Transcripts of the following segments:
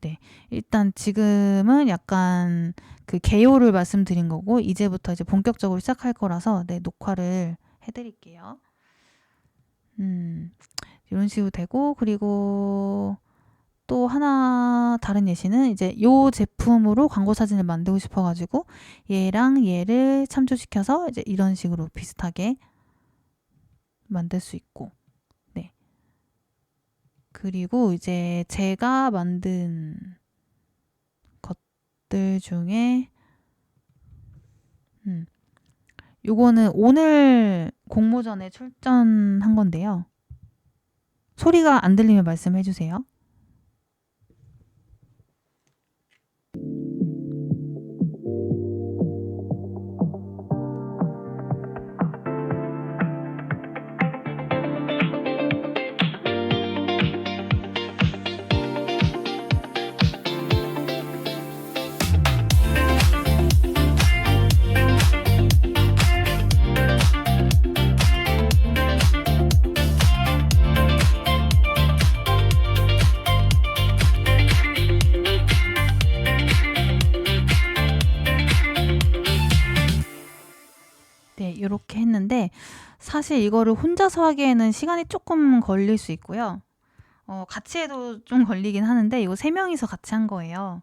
네. 일단 지금은 약간 그 개요를 말씀드린 거고 이제부터 이제 본격적으로 시작할 거라서 네, 녹화를 해드릴게요. 이런 식으로 되고 그리고 또 하나 다른 예시는 이제 요 제품으로 광고 사진을 만들고 싶어가지고 얘랑 얘를 참조시켜서 이제 이런 식으로 비슷하게 만들 수 있고 네. 그리고 이제 제가 만든 것들 중에 요거는 오늘 공모전에 출전한 건데요. 소리가 안 들리면 말씀해 주세요. 네, 이렇게 했는데 사실 이거를 혼자서 하기에는 시간이 조금 걸릴 수 있고요. 같이 해도 좀 걸리긴 하는데 이거 3명이서 같이 한 거예요.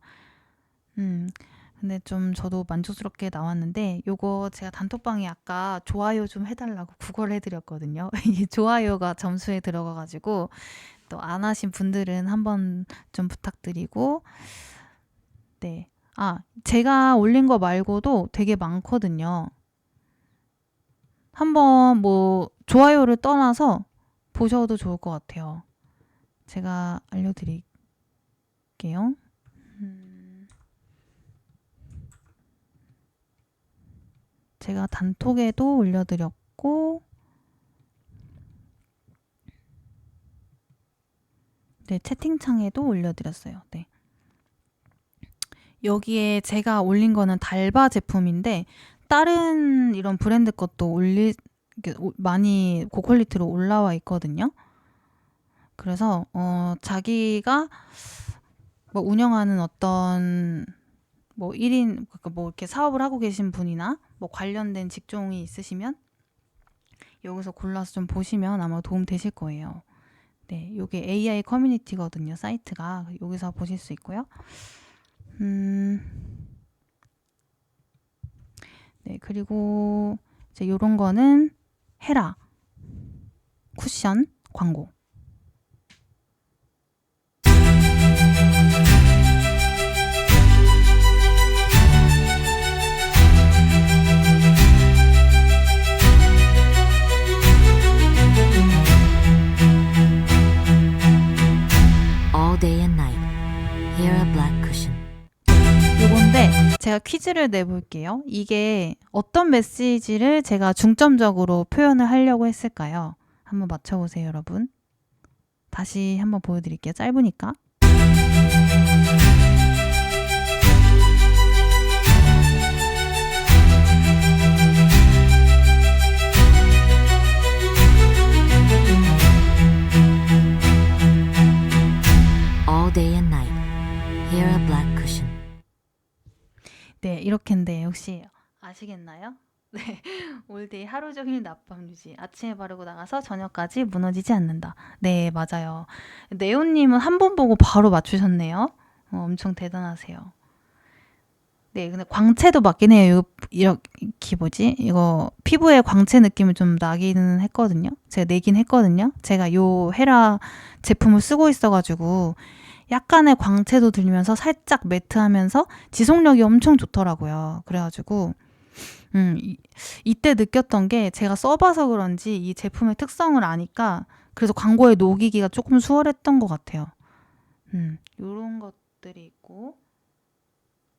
근데 좀 저도 만족스럽게 나왔는데 요거 제가 단톡방에 아까 좋아요 좀 해달라고 구걸 해드렸거든요. 이게 좋아요가 점수에 들어가가지고 또 안 하신 분들은 한번 좀 부탁드리고 네. 제가 올린 거 말고도 되게 많거든요. 한번 뭐 좋아요를 떠나서 보셔도 좋을 것 같아요. 제가 알려드릴게요. 제가 단톡에도 올려드렸고 네, 채팅창에도 올려드렸어요. 네. 여기에 제가 올린 거는 달바 제품인데 다른 이런 브랜드 것도 많이 고퀄리티로 올라와 있거든요. 그래서 자기가 뭐 운영하는 어떤 뭐 1인 그러니까 뭐 이렇게 사업을 하고 계신 분이나 뭐 관련된 직종이 있으시면 여기서 골라서 좀 보시면 아마 도움 되실 거예요. 네, 요게 AI 커뮤니티거든요. 사이트가 여기서 보실 수 있고요. 네, 그리고 이제 요런 거는 헤라 쿠션 광고. All day and night. Hear a black cushion. 요건데 제가 퀴즈를 내볼게요. 이게 어떤 메시지를 제가 중점적으로 표현을 하려고 했을까요? 한번 맞춰보세요, 여러분. 다시 한번 보여드릴게요. 짧으니까. All day and night. Hear a black cushion. 네, 이렇게인데 혹시 아시겠나요? 네, 올데이 하루 종일 낮밤 유지. 아침에 바르고 나가서 저녁까지 무너지지 않는다. 네, 맞아요. 네오님은 한 번 보고 바로 맞추셨네요. 엄청 대단하세요. 네, 근데 광채도 맞긴 해요. 이렇게 뭐지? 이거 피부에 광채 느낌이 좀 나기는 했거든요. 제가 내긴 했거든요. 제가 요 헤라 제품을 쓰고 있어가지고 약간의 광채도 들면서 살짝 매트하면서 지속력이 엄청 좋더라고요. 그래가지고 이때 느꼈던 게 제가 써봐서 그런지 이 제품의 특성을 아니까 그래서 광고에 녹이기가 조금 수월했던 것 같아요. 요런 것들이 있고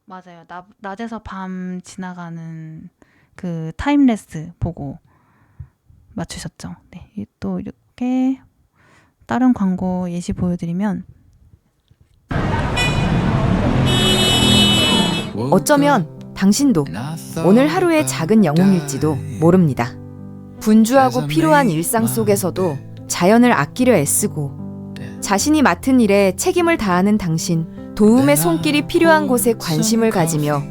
맞아요. 낮에서 밤 지나가는 그 타임레스 보고 맞추셨죠. 네, 또 이렇게 다른 광고 예시 보여드리면 어쩌면 당신도 오늘 하루의 작은 영웅일지도 모릅니다. 분주하고 피로한 일상 속에서도 자연을 아끼려 애쓰고 자신이 맡은 일에 책임을 다하는 당신, 도움의 손길이 필요한 곳에 관심을 가지며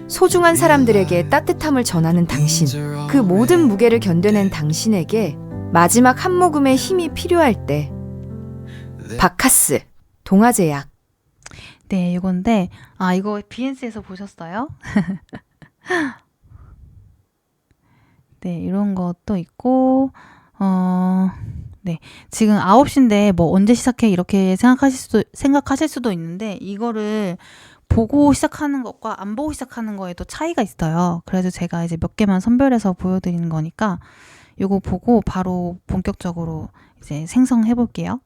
소중한 사람들에게 따뜻함을 전하는 당신. 그 모든 무게를 견뎌낸 당신에게 마지막 한 모금의 힘이 필요할 때 바카스 동화제약. 네, 이건데 이거 BNC에서 보셨어요? 네, 이런 것도 있고 네, 지금 9시인데 뭐 언제 시작해 이렇게 생각하실 수도 있는데 이거를 보고 시작하는 것과 안 보고 시작하는 거에도 차이가 있어요. 그래서 제가 이제 몇 개만 선별해서 보여드리는 거니까 이거 보고 바로 본격적으로 이제 생성해 볼게요.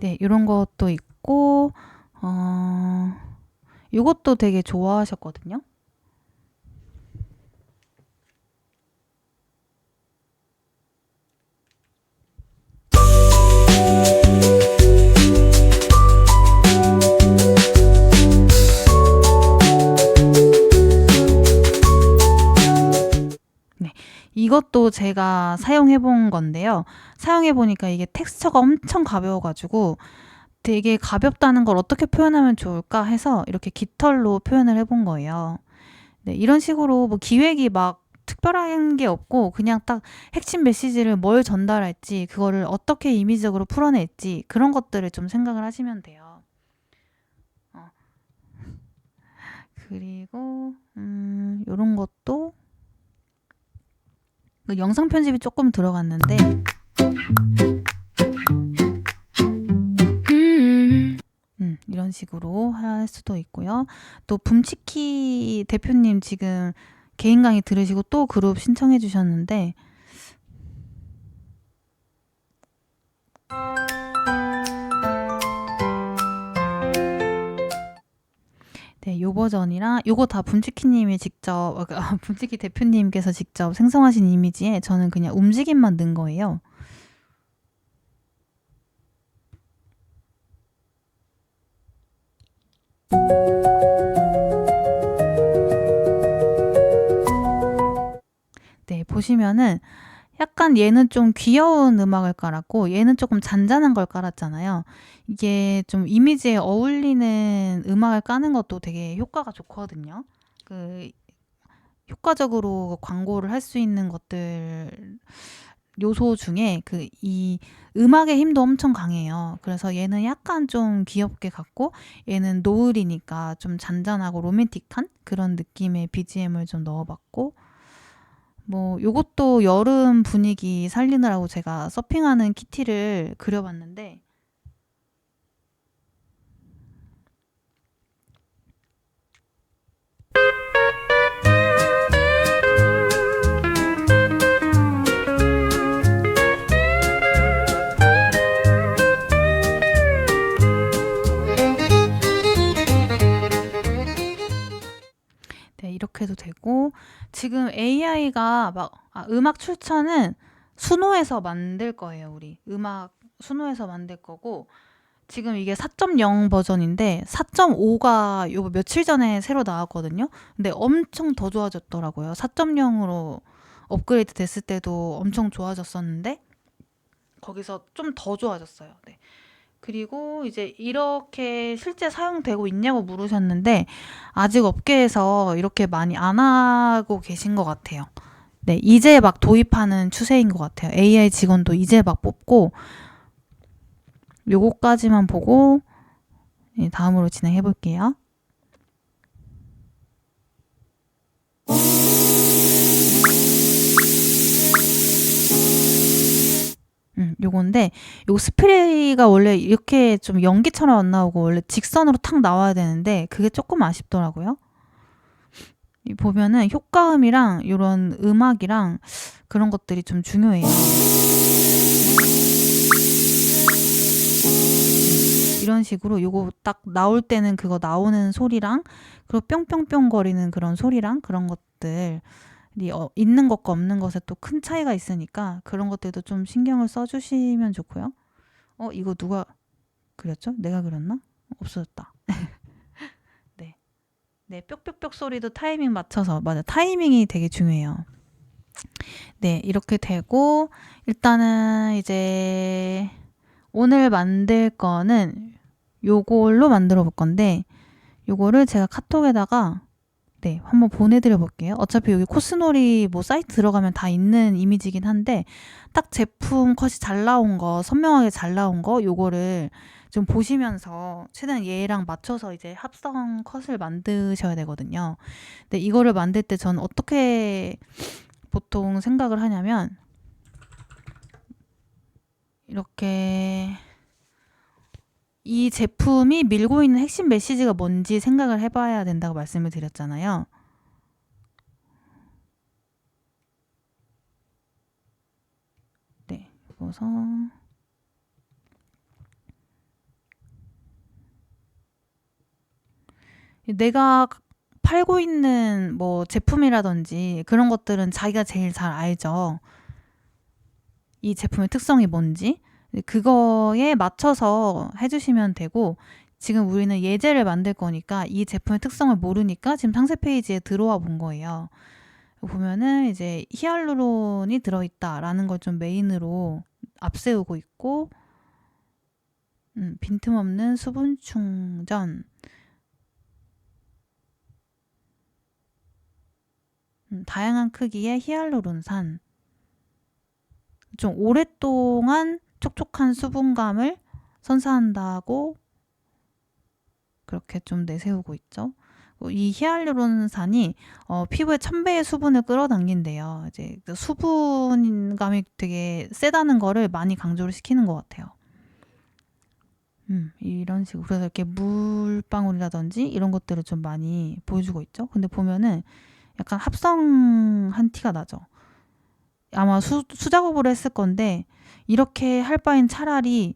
네, 이런 것도 있고 이것도 되게 좋아하셨거든요. 네, 이것도 제가 사용해 본 건데요. 사용해 보니까 이게 텍스처가 엄청 가벼워가지고 되게 가볍다는 걸 어떻게 표현하면 좋을까 해서 이렇게 깃털로 표현을 해본 거예요. 네, 이런 식으로 뭐 기획이 막 특별한 게 없고 그냥 딱 핵심 메시지를 뭘 전달할지 그거를 어떻게 이미지적으로 풀어낼지 그런 것들을 좀 생각을 하시면 돼요. 그리고 이런 것도 그 영상 편집이 조금 들어갔는데 이런 식으로 할 수도 있고요. 또 붐치키 대표님 지금 개인 강의 들으시고 또 그룹 신청해 주셨는데 네, 요 버전이랑 요거 다 붐치키님이 직접 붐치키 대표님께서 직접 생성하신 이미지에 저는 그냥 움직임만 넣은 거예요. 네, 보시면은 약간 얘는 좀 귀여운 음악을 깔았고 얘는 조금 잔잔한 걸 깔았잖아요. 이게 좀 이미지에 어울리는 음악을 까는 것도 되게 효과가 좋거든요. 그 효과적으로 광고를 할 수 있는 것들 요소 중에 그 이 음악의 힘도 엄청 강해요. 그래서 얘는 약간 좀 귀엽게 갔고 얘는 노을이니까 좀 잔잔하고 로맨틱한 그런 느낌의 BGM을 좀 넣어봤고 뭐 요것도 여름 분위기 살리느라고 제가 서핑하는 키티를 그려봤는데 네, 이렇게 해도 되고 지금 AI가 막 음악 출처는 수노에서 만들 거예요. 우리 음악 수노에서 만들 거고 지금 이게 4.0 버전인데 4.5가 요 며칠 전에 새로 나왔거든요. 근데 엄청 더 좋아졌더라고요. 4.0으로 업그레이드 됐을 때도 엄청 좋아졌었는데 거기서 좀 더 좋아졌어요. 네. 그리고 이제 이렇게 실제 사용되고 있냐고 물으셨는데 아직 업계에서 이렇게 많이 안 하고 계신 것 같아요. 네, 이제 막 도입하는 추세인 것 같아요. AI 직원도 이제 막 뽑고 요거까지만 보고 다음으로 진행해 볼게요. 요건데 요 스프레이가 원래 이렇게 좀 연기처럼 안 나오고 원래 직선으로 탁 나와야 되는데 그게 조금 아쉽더라고요. 보면은 효과음이랑 요런 음악이랑 그런 것들이 좀 중요해요. 이런 식으로 요거 딱 나올 때는 그거 나오는 소리랑 그리고 뿅뿅뿅 거리는 그런 소리랑 그런 것들이 있는 것과 없는 것에 또 큰 차이가 있으니까 그런 것들도 좀 신경을 써주시면 좋고요. 이거 누가 그렸죠? 내가 그렸나? 없어졌다. 네. 네, 뾱뾱뾱 소리도 타이밍 맞춰서, 맞아. 타이밍이 되게 중요해요. 네, 이렇게 되고, 일단은 이제 오늘 만들 거는 요걸로 만들어 볼 건데, 요거를 제가 카톡에다가 네, 한번 보내드려 볼게요. 어차피 여기 코스놀이 뭐 사이트 들어가면 다 있는 이미지긴 한데, 딱 제품 컷이 잘 나온 거, 선명하게 잘 나온 거, 요거를 좀 보시면서 최대한 얘랑 맞춰서 이제 합성 컷을 만드셔야 되거든요. 근데 이거를 만들 때 저는 어떻게 보통 생각을 하냐면, 이렇게 이 제품이 밀고 있는 핵심 메시지가 뭔지 생각을 해봐야 된다고 말씀을 드렸잖아요. 네, 그래서 내가 팔고 있는 뭐 제품이라든지 그런 것들은 자기가 제일 잘 알죠. 이 제품의 특성이 뭔지. 그거에 맞춰서 해주시면 되고, 지금 우리는 예제를 만들 거니까 이 제품의 특성을 모르니까 지금 상세 페이지에 들어와 본 거예요. 보면은 이제 히알루론이 들어있다라는 걸 좀 메인으로 앞세우고 있고, 빈틈없는 수분 충전, 다양한 크기의 히알루론산, 좀 오랫동안 촉촉한 수분감을 선사한다고 그렇게 좀 내세우고 있죠. 이 히알루론산이 피부에 1000배의 수분을 끌어당긴대요. 이제 수분감이 되게 세다는 거를 많이 강조를 시키는 것 같아요. 이런 식으로. 그래서 이렇게 물방울이라든지 이런 것들을 좀 많이 보여주고 있죠. 근데 보면은 약간 합성한 티가 나죠. 아마 수작업으로 했을 건데, 이렇게 할 바엔 차라리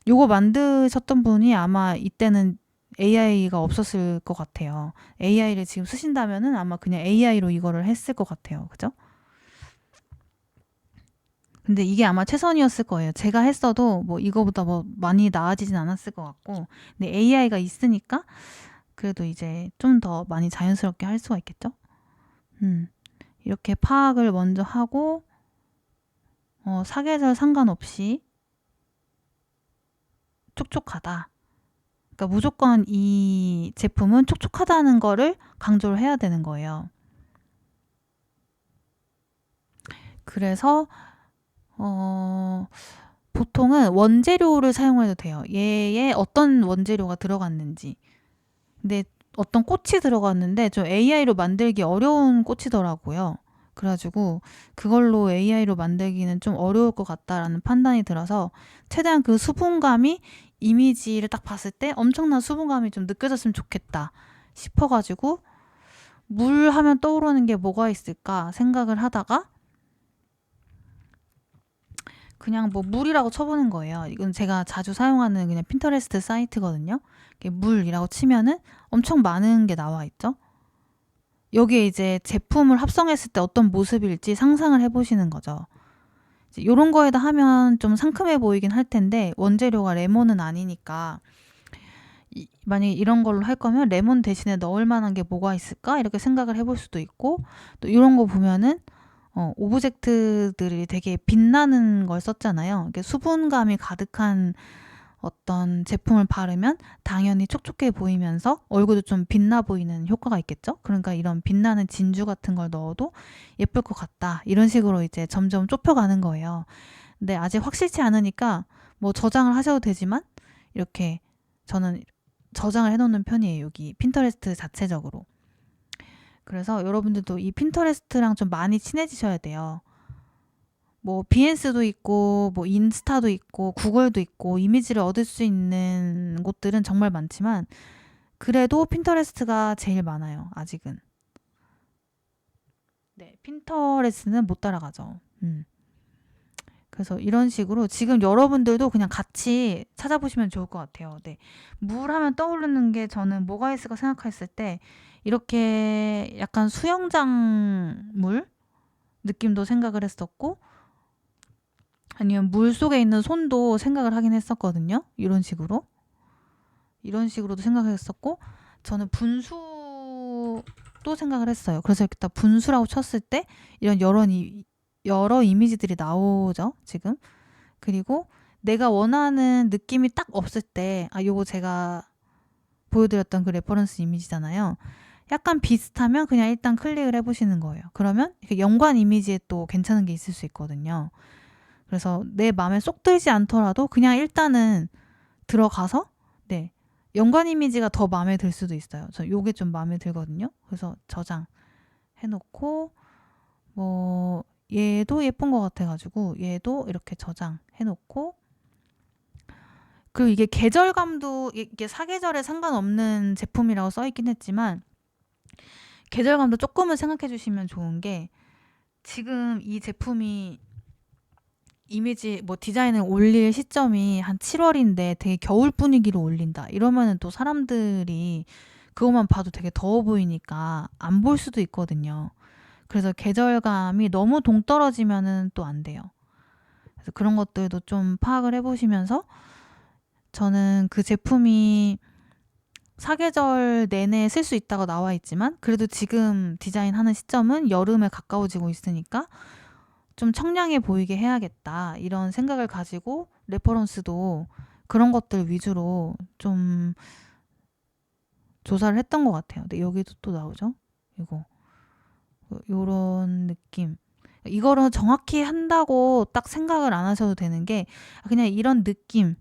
요거 만드셨던 분이 아마 이때는 AI가 없었을 것 같아요. AI를 지금 쓰신다면은 아마 그냥 AI로 이거를 했을 것 같아요. 그죠? 근데 이게 아마 최선이었을 거예요. 제가 했어도 뭐 이거보다 뭐 많이 나아지진 않았을 것 같고, 근데 AI가 있으니까 그래도 이제 좀 더 많이 자연스럽게 할 수가 있겠죠? 이렇게 파악을 먼저 하고, 사계절 상관없이 촉촉하다. 그러니까 무조건 이 제품은 촉촉하다는 거를 강조를 해야 되는 거예요. 그래서 보통은 원재료를 사용해도 돼요. 얘에 어떤 원재료가 들어갔는지. 근데 어떤 꽃이 들어갔는데 좀 AI로 만들기 어려운 꽃이더라고요. 그래가지고 그걸로 AI로 만들기는 좀 어려울 것 같다라는 판단이 들어서 최대한 그 수분감이 이미지를 딱 봤을 때 엄청난 수분감이 좀 느껴졌으면 좋겠다 싶어가지고 물 하면 떠오르는 게 뭐가 있을까 생각을 하다가 그냥 뭐 물이라고 쳐보는 거예요. 이건 제가 자주 사용하는 그냥 핀터레스트 사이트거든요. 물이라고 치면은 엄청 많은 게 나와 있죠. 여기에 이제 제품을 합성했을 때 어떤 모습일지 상상을 해보시는 거죠. 이런 거에다 하면 좀 상큼해 보이긴 할 텐데 원재료가 레몬은 아니니까 만약에 이런 걸로 할 거면 레몬 대신에 넣을 만한 게 뭐가 있을까? 이렇게 생각을 해볼 수도 있고, 또 이런 거 보면은 오브젝트들이 되게 빛나는 걸 썼잖아요. 이게 수분감이 가득한 어떤 제품을 바르면 당연히 촉촉해 보이면서 얼굴도 좀 빛나 보이는 효과가 있겠죠? 그러니까 이런 빛나는 진주 같은 걸 넣어도 예쁠 것 같다. 이런 식으로 이제 점점 좁혀가는 거예요. 근데 아직 확실치 않으니까 뭐 저장을 하셔도 되지만 이렇게 저는 저장을 해놓는 편이에요. 여기 핀터레스트 자체적으로. 그래서 여러분들도 이 핀터레스트랑 좀 많이 친해지셔야 돼요. 뭐 비엔스도 있고 뭐 인스타도 있고 구글도 있고 이미지를 얻을 수 있는 곳들은 정말 많지만 그래도 핀터레스트가 제일 많아요. 아직은. 네, 핀터레스트는 못 따라가죠. 그래서 이런 식으로 지금 여러분들도 그냥 같이 찾아보시면 좋을 것 같아요. 네. 물 하면 떠오르는 게 저는 뭐가 있을까 생각했을 때 이렇게 약간 수영장 물 느낌도 생각을 했었고 아니면 물 속에 있는 손도 생각을 하긴 했었거든요. 이런 식으로도 생각했었고 저는 분수도 생각을 했어요. 그래서 이렇게 딱 분수라고 쳤을 때 이런 여러 이미지들이 나오죠, 지금. 그리고 내가 원하는 느낌이 딱 없을 때, 요거 제가 보여드렸던 그 레퍼런스 이미지잖아요. 약간 비슷하면 그냥 일단 클릭을 해보시는 거예요. 그러면 이렇게 연관 이미지에 또 괜찮은 게 있을 수 있거든요. 그래서 내 마음에 쏙 들지 않더라도 그냥 일단은 들어가서 네, 연관 이미지가 더 마음에 들 수도 있어요. 저 요게 좀 마음에 들거든요. 그래서 저장 해놓고 뭐 얘도 예쁜 것 같아가지고 얘도 이렇게 저장 해놓고, 그리고 이게 계절감도 이게 사계절에 상관없는 제품이라고 써있긴 했지만 계절감도 조금은 생각해 주시면 좋은 게, 지금 이 제품이 이미지 뭐 디자인을 올릴 시점이 한 7월인데 되게 겨울 분위기로 올린다 이러면은 또 사람들이 그것만 봐도 되게 더워 보이니까 안 볼 수도 있거든요. 그래서 계절감이 너무 동떨어지면은 또 안 돼요. 그래서 그런 것들도 좀 파악을 해보시면서, 저는 그 제품이 사계절 내내 쓸 수 있다고 나와 있지만 그래도 지금 디자인하는 시점은 여름에 가까워지고 있으니까 좀 청량해 보이게 해야겠다 이런 생각을 가지고 레퍼런스도 그런 것들 위주로 좀 조사를 했던 것 같아요. 근데 여기도 또 나오죠. 이거 요런 느낌. 이거를 정확히 한다고 딱 생각을 안 하셔도 되는 게 그냥 이런 느낌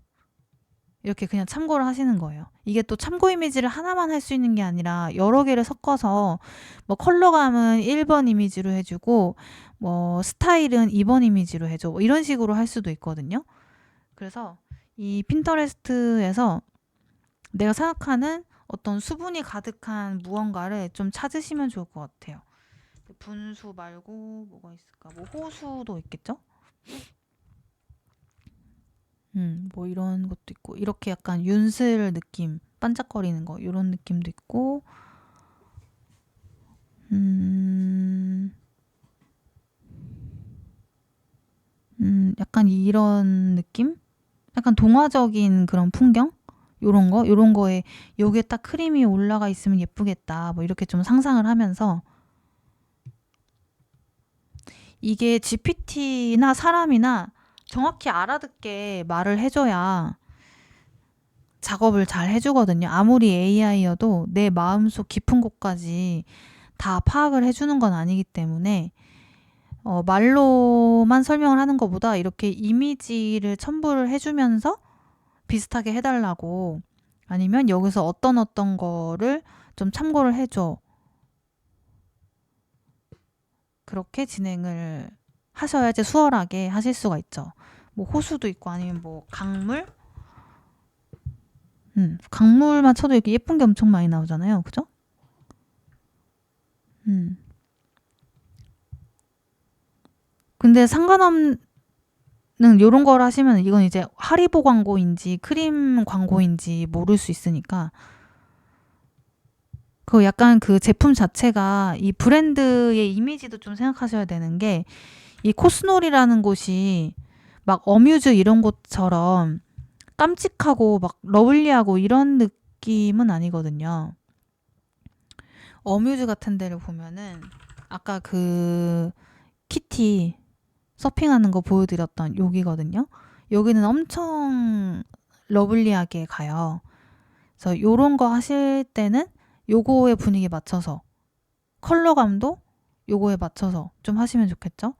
이렇게 그냥 참고를 하시는 거예요. 이게 또 참고 이미지를 하나만 할 수 있는 게 아니라 여러 개를 섞어서 뭐 컬러감은 1번 이미지로 해주고 뭐 스타일은 2번 이미지로 해줘 뭐 이런 식으로 할 수도 있거든요. 그래서 이 핀터레스트에서 내가 생각하는 어떤 수분이 가득한 무언가를 좀 찾으시면 좋을 것 같아요. 분수 말고 뭐가 있을까? 뭐 호수도 있겠죠? 뭐 이런 것도 있고, 이렇게 약간 윤슬 느낌, 반짝거리는 거, 이런 느낌도 있고, 약간 이런 느낌? 약간 동화적인 그런 풍경? 요런 거에 요게 딱 크림이 올라가 있으면 예쁘겠다. 뭐 이렇게 좀 상상을 하면서, 이게 GPT나 사람이나 정확히 알아듣게 말을 해줘야 작업을 잘 해주거든요. 아무리 AI여도 내 마음속 깊은 곳까지 다 파악을 해주는 건 아니기 때문에 말로만 설명을 하는 것보다 이렇게 이미지를 첨부를 해주면서 비슷하게 해달라고, 아니면 여기서 어떤 거를 좀 참고를 해줘, 그렇게 진행을 하셔야지 수월하게 하실 수가 있죠. 뭐 호수도 있고 아니면 뭐 강물? 강물만 쳐도 이렇게 예쁜 게 엄청 많이 나오잖아요. 그죠? 근데 상관없는 요런 걸 하시면 이건 이제 하리보 광고인지 크림 광고인지 모를 수 있으니까, 그 약간 그 제품 자체가 이 브랜드의 이미지도 좀 생각하셔야 되는 게, 이 코스놀이라는 곳이 막 어뮤즈 이런 곳처럼 깜찍하고 막 러블리하고 이런 느낌은 아니거든요. 어뮤즈 같은 데를 보면은 아까 그 키티 서핑하는 거 보여드렸던 여기거든요. 여기는 엄청 러블리하게 가요. 그래서 요런 거 하실 때는 요거의 분위기에 맞춰서, 컬러감도 요거에 맞춰서 좀 하시면 좋겠죠?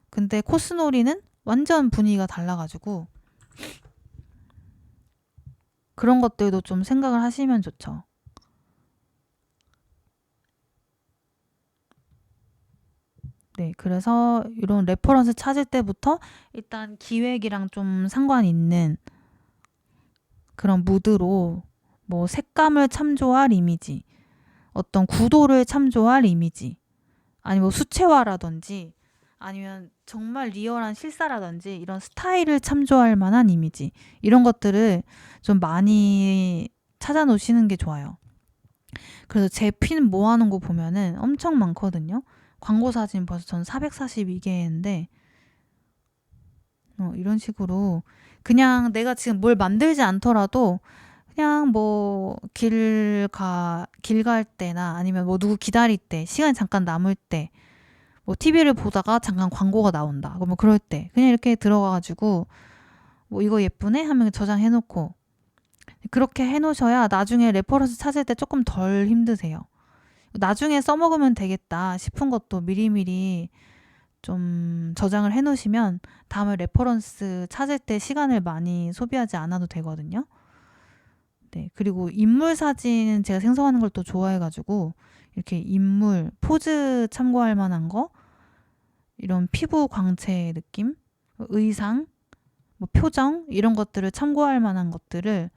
근데 코스놀이는 완전 분위기가 달라가지고 그런 것들도 좀 생각을 하시면 좋죠. 네, 그래서 이런 레퍼런스 찾을 때부터 일단 기획이랑 좀 상관 있는 그런 무드로, 뭐 색감을 참조할 이미지, 어떤 구도를 참조할 이미지, 아니면 뭐 수채화라든지 아니면 정말 리얼한 실사라든지 이런 스타일을 참조할 만한 이미지, 이런 것들을 좀 많이 찾아 놓으시는 게 좋아요. 그래서 제 핀 모아놓은 거 보면은 엄청 많거든요. 광고 사진 벌써 전 442개인데 이런 식으로 그냥 내가 지금 뭘 만들지 않더라도 그냥 뭐 길 갈 때나 아니면 뭐 누구 기다릴 때, 시간이 잠깐 남을 때, 뭐 TV를 보다가 잠깐 광고가 나온다. 그러면 그럴 때 그냥 이렇게 들어가가지고 뭐 이거 예쁘네 하면 저장해 놓고, 그렇게 해 놓으셔야 나중에 레퍼런스 찾을 때 조금 덜 힘드세요. 나중에 써먹으면 되겠다 싶은 것도 미리미리 좀 저장을 해 놓으시면 다음에 레퍼런스 찾을 때 시간을 많이 소비하지 않아도 되거든요. 네, 그리고 인물 사진 제가 생성하는 걸 또 좋아해가지고 이렇게 인물 포즈 참고할 만한 거, 이런 피부 광채 느낌, 의상, 뭐 표정 이런 것들을 참고할 만한 것들을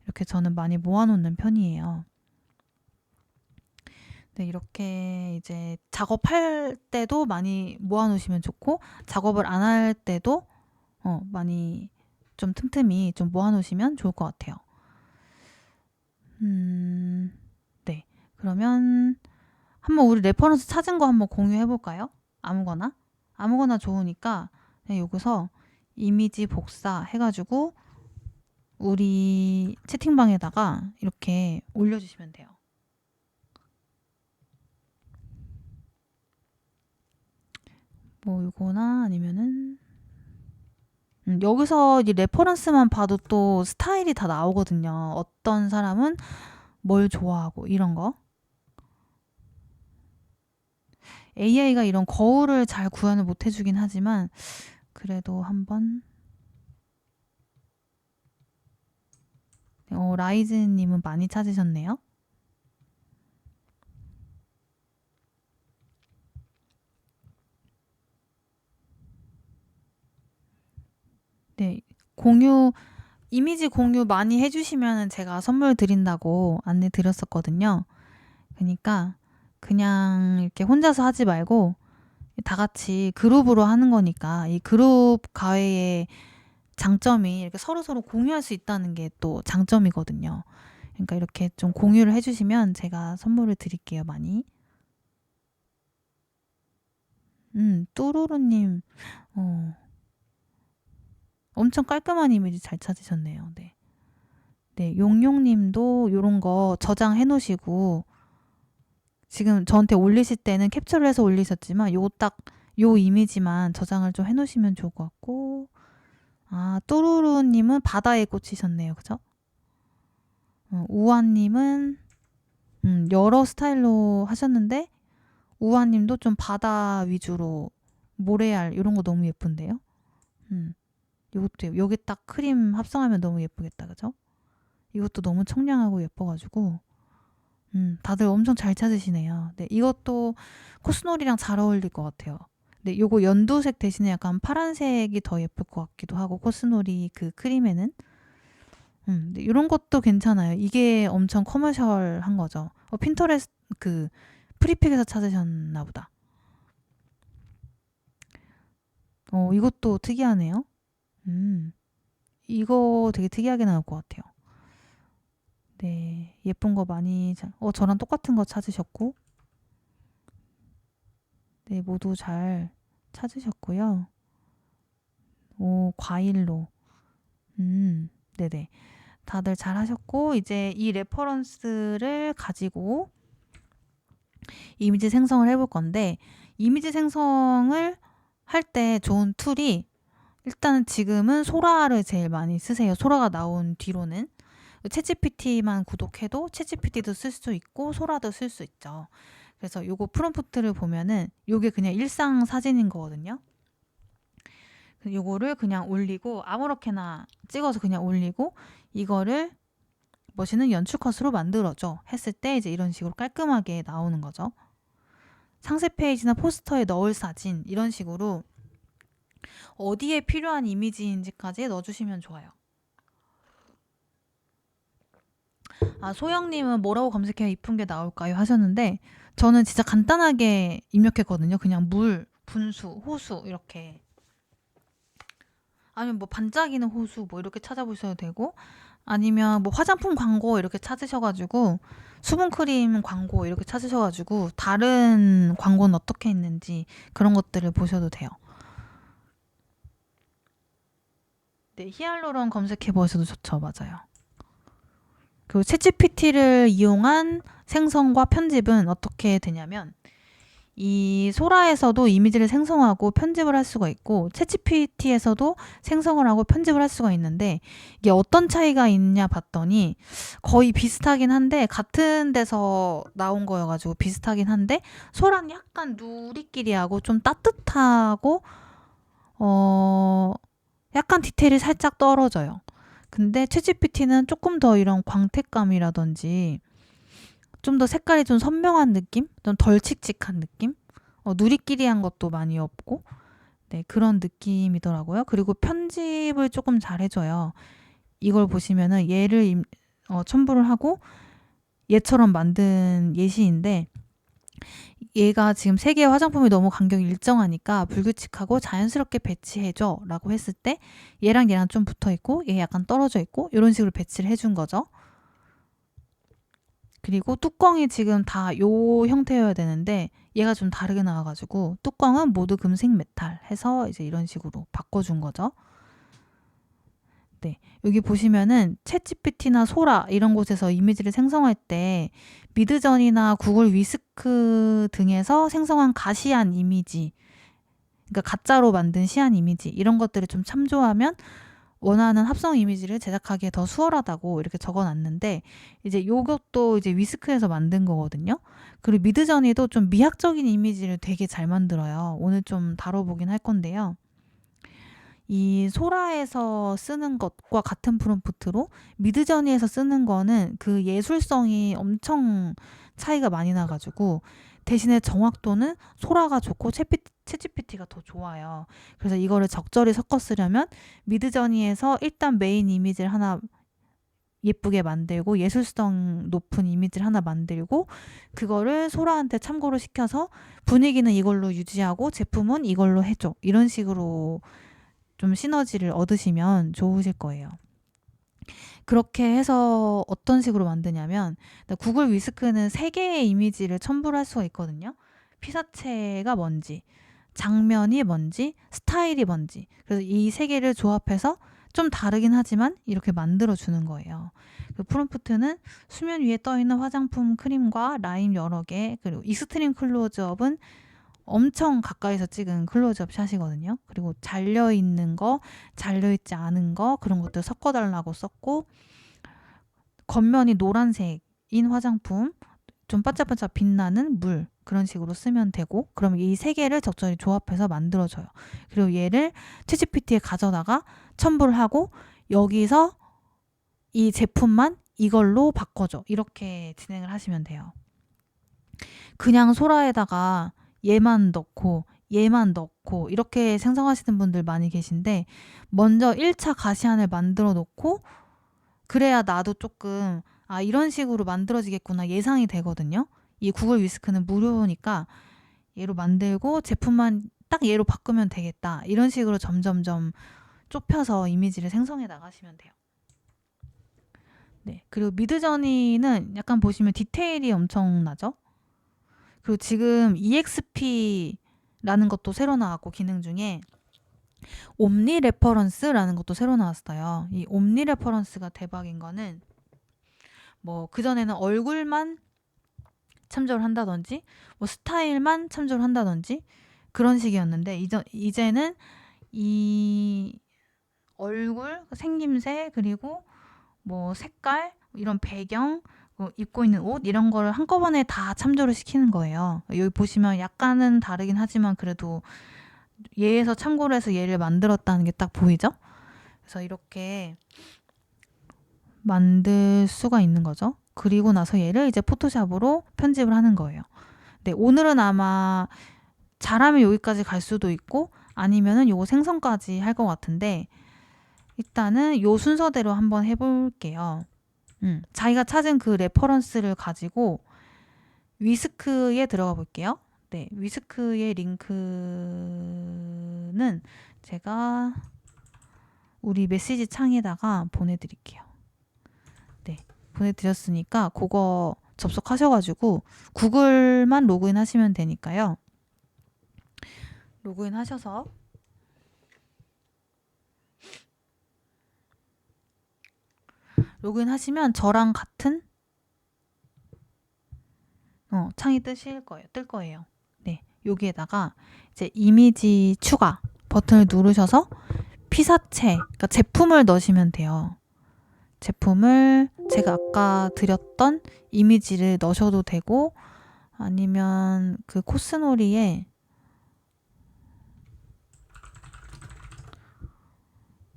이렇게 저는 많이 모아놓는 편이에요. 네, 이렇게 이제 작업할 때도 많이 모아놓으시면 좋고, 작업을 안 할 때도 많이 좀 틈틈이 좀 모아놓으시면 좋을 것 같아요. 네. 그러면 한번 우리 레퍼런스 찾은 거 한번 공유해 볼까요? 아무거나 좋으니까 그냥 여기서 이미지 복사 해가지고 우리 채팅방에다가 이렇게 올려주시면 돼요. 뭐 이거나 아니면은 여기서 이 레퍼런스만 봐도 또 스타일이 다 나오거든요. 어떤 사람은 뭘 좋아하고 이런 거. AI가 이런 거울을 잘 구현을 못 해주긴 하지만 그래도 한번. 라이즈님은 많이 찾으셨네요. 네, 이미지 공유 많이 해주시면 제가 선물 드린다고 안내 드렸었거든요. 그러니까 그냥 이렇게 혼자서 하지 말고 다 같이 그룹으로 하는 거니까 이 그룹 가해의 장점이 이렇게 서로서로 공유할 수 있다는 게 또 장점이거든요. 그러니까 이렇게 좀 공유를 해주시면 제가 선물을 드릴게요, 많이. 뚜루루님, 엄청 깔끔한 이미지 잘 찾으셨네요. 네. 네, 용용님도 이런 거 저장해 놓으시고, 지금 저한테 올리실 때는 캡처를 해서 올리셨지만, 요 이미지만 저장을 좀 해 놓으시면 좋을 것 같고, 뚜루루님은 바다에 꽂히셨네요. 그죠? 우아님은, 여러 스타일로 하셨는데, 우아님도 좀 바다 위주로, 모래알, 이런 거 너무 예쁜데요? 이것도 여기 딱 크림 합성하면 너무 예쁘겠다. 그죠? 이것도 너무 청량하고 예뻐가지고 다들 엄청 잘 찾으시네요. 네, 이것도 코스놀이랑 잘 어울릴 것 같아요. 네, 요거 연두색 대신에 약간 파란색이 더 예쁠 것 같기도 하고, 코스놀이 그 크림에는. 네, 이런 것도 괜찮아요. 이게 엄청 커머셜한 거죠. 핀터레스트 그 프리픽에서 찾으셨나 보다. 이것도 특이하네요. 이거 되게 특이하게 나올 것 같아요. 네, 예쁜 거 많이 저랑 똑같은 거 찾으셨고, 네, 모두 잘 찾으셨고요. 과일로. 네네. 다들 잘 하셨고, 이제 이 레퍼런스를 가지고 이미지 생성을 해볼 건데, 이미지 생성을 할 때 좋은 툴이, 일단은 지금은 소라를 제일 많이 쓰세요. 소라가 나온 뒤로는. 챗GPT만 구독해도 챗GPT도 쓸 수 있고 소라도 쓸 수 있죠. 그래서 요거 프롬프트를 보면은 요게 그냥 일상 사진인 거거든요. 요거를 그냥 올리고 아무렇게나 찍어서 그냥 올리고, 이거를 멋있는 연출 컷으로 만들어줘 했을 때 이제 이런 식으로 깔끔하게 나오는 거죠. 상세 페이지나 포스터에 넣을 사진, 이런 식으로 어디에 필요한 이미지인지까지 넣어주시면 좋아요. 소영님은 뭐라고 검색해야 이쁜 게 나올까요? 하셨는데, 저는 진짜 간단하게 입력했거든요. 그냥 물, 분수, 호수 이렇게. 아니면 뭐 반짝이는 호수 뭐 이렇게 찾아보셔도 되고, 아니면 뭐 화장품 광고 이렇게 찾으셔가지고, 수분크림 광고 이렇게 찾으셔가지고 다른 광고는 어떻게 있는지 그런 것들을 보셔도 돼요. 네, 히알루론 검색해 보셔도 좋죠. 맞아요. 그리고 챗GPT를 이용한 생성과 편집은 어떻게 되냐면 이 소라에서도 이미지를 생성하고 편집을 할 수가 있고 챗GPT에서도 생성을 하고 편집을 할 수가 있는데 이게 어떤 차이가 있냐 봤더니 거의 비슷하긴 한데 같은 데서 나온 거여가지고 비슷하긴 한데 소라는 약간 누리끼리하고 좀 따뜻하고 약간 디테일이 살짝 떨어져요. 근데 챗GPT는 조금 더 이런 광택감이라든지 좀 더 색깔이 좀 선명한 느낌? 좀 덜 칙칙한 느낌? 누리끼리한 것도 많이 없고 네, 그런 느낌이더라고요. 그리고 편집을 조금 잘 해줘요. 이걸 보시면은 얘를 첨부를 하고 얘처럼 만든 예시인데 얘가 지금 세 개의 화장품이 너무 간격이 일정하니까 불규칙하고 자연스럽게 배치해줘 라고 했을 때 얘랑 얘랑 좀 붙어있고 얘 약간 떨어져 있고 이런 식으로 배치를 해준 거죠. 그리고 뚜껑이 지금 다 요 형태여야 되는데 얘가 좀 다르게 나와가지고 뚜껑은 모두 금색 메탈 해서 이제 이런 식으로 바꿔준 거죠. 네, 여기 보시면은 챗GPT나 소라 이런 곳에서 이미지를 생성할 때 미드전이나 구글 위스크 등에서 생성한 가시한 이미지, 그러니까 가짜로 만든 시한 이미지 이런 것들을 좀 참조하면 원하는 합성 이미지를 제작하기에 더 수월하다고 이렇게 적어놨는데 이제 요것도 이제 위스크에서 만든 거거든요. 그리고 미드저니도 좀 미학적인 이미지를 되게 잘 만들어요. 오늘 좀 다뤄보긴 할 건데요. 이 소라에서 쓰는 것과 같은 프롬프트로 미드저니에서 쓰는 거는 그 예술성이 엄청 차이가 많이 나가지고 대신에 정확도는 소라가 좋고 챗GPT가 더 좋아요. 그래서 이거를 적절히 섞어 쓰려면 미드저니에서 일단 메인 이미지를 하나 예쁘게 만들고 예술성 높은 이미지를 하나 만들고 그거를 소라한테 참고를 시켜서 분위기는 이걸로 유지하고 제품은 이걸로 해줘. 이런 식으로 좀 시너지를 얻으시면 좋으실 거예요. 그렇게 해서 어떤 식으로 만드냐면 구글 위스크는 3개의 이미지를 첨부를 할 수가 있거든요. 피사체가 뭔지, 장면이 뭔지, 스타일이 뭔지. 그래서 이 3개를 조합해서 좀 다르긴 하지만 이렇게 만들어주는 거예요. 그 프롬프트는 수면 위에 떠있는 화장품 크림과 라인 여러 개, 그리고 익스트림 클로즈업은 엄청 가까이서 찍은 클로즈업 샷이거든요. 그리고 잘려있는 거, 잘려있지 않은 거 그런 것들 섞어달라고 썼고 겉면이 노란색인 화장품 좀 반짝반짝 빛나는 물 그런 식으로 쓰면 되고 그럼 이 3개를 적절히 조합해서 만들어줘요. 그리고 얘를 챗GPT에 가져다가 첨부를 하고 여기서 이 제품만 이걸로 바꿔줘. 이렇게 진행을 하시면 돼요. 그냥 소라에다가 얘만 넣고 이렇게 생성하시는 분들 많이 계신데 먼저 1차 가시안을 만들어 놓고 그래야 나도 조금 이런 식으로 만들어지겠구나 예상이 되거든요. 이 구글 위스크는 무료니까 얘로 만들고 제품만 딱 얘로 바꾸면 되겠다. 이런 식으로 점점점 좁혀서 이미지를 생성해 나가시면 돼요. 네. 그리고 미드저니는 약간 보시면 디테일이 엄청나죠? 그리고 지금 EXP라는 것도 새로 나왔고 기능 중에 옴니 레퍼런스라는 것도 새로 나왔어요. 이 옴니 레퍼런스가 대박인 거는 뭐 그전에는 얼굴만 참조를 한다든지 뭐 스타일만 참조를 한다든지 그런 식이었는데 이제는 이 얼굴, 생김새 그리고 뭐 색깔 이런 배경 입고 있는 옷 이런 거를 한꺼번에 다 참조를 시키는 거예요. 여기 보시면 약간은 다르긴 하지만 그래도 얘에서 참고를 해서 얘를 만들었다는 게 딱 보이죠? 그래서 이렇게 만들 수가 있는 거죠. 그리고 나서 얘를 이제 포토샵으로 편집을 하는 거예요. 네, 오늘은 아마 잘하면 여기까지 갈 수도 있고 아니면은 요거 생성까지 할 것 같은데 일단은 요 순서대로 한번 해볼게요. 자기가 찾은 그 레퍼런스를 가지고 위스크에 들어가 볼게요. 네, 위스크의 링크는 제가 우리 메시지 창에다가 보내드릴게요. 네, 보내드렸으니까 그거 접속하셔가지고 구글만 로그인 하시면 되니까요. 로그인 하셔서 로그인하시면 저랑 같은 창이 뜰 거예요. 네, 여기에다가 이제 이미지 추가 버튼을 누르셔서 피사체, 그러니까 제품을 넣으시면 돼요. 제품을 제가 아까 드렸던 이미지를 넣으셔도 되고 아니면 그 코스놀이에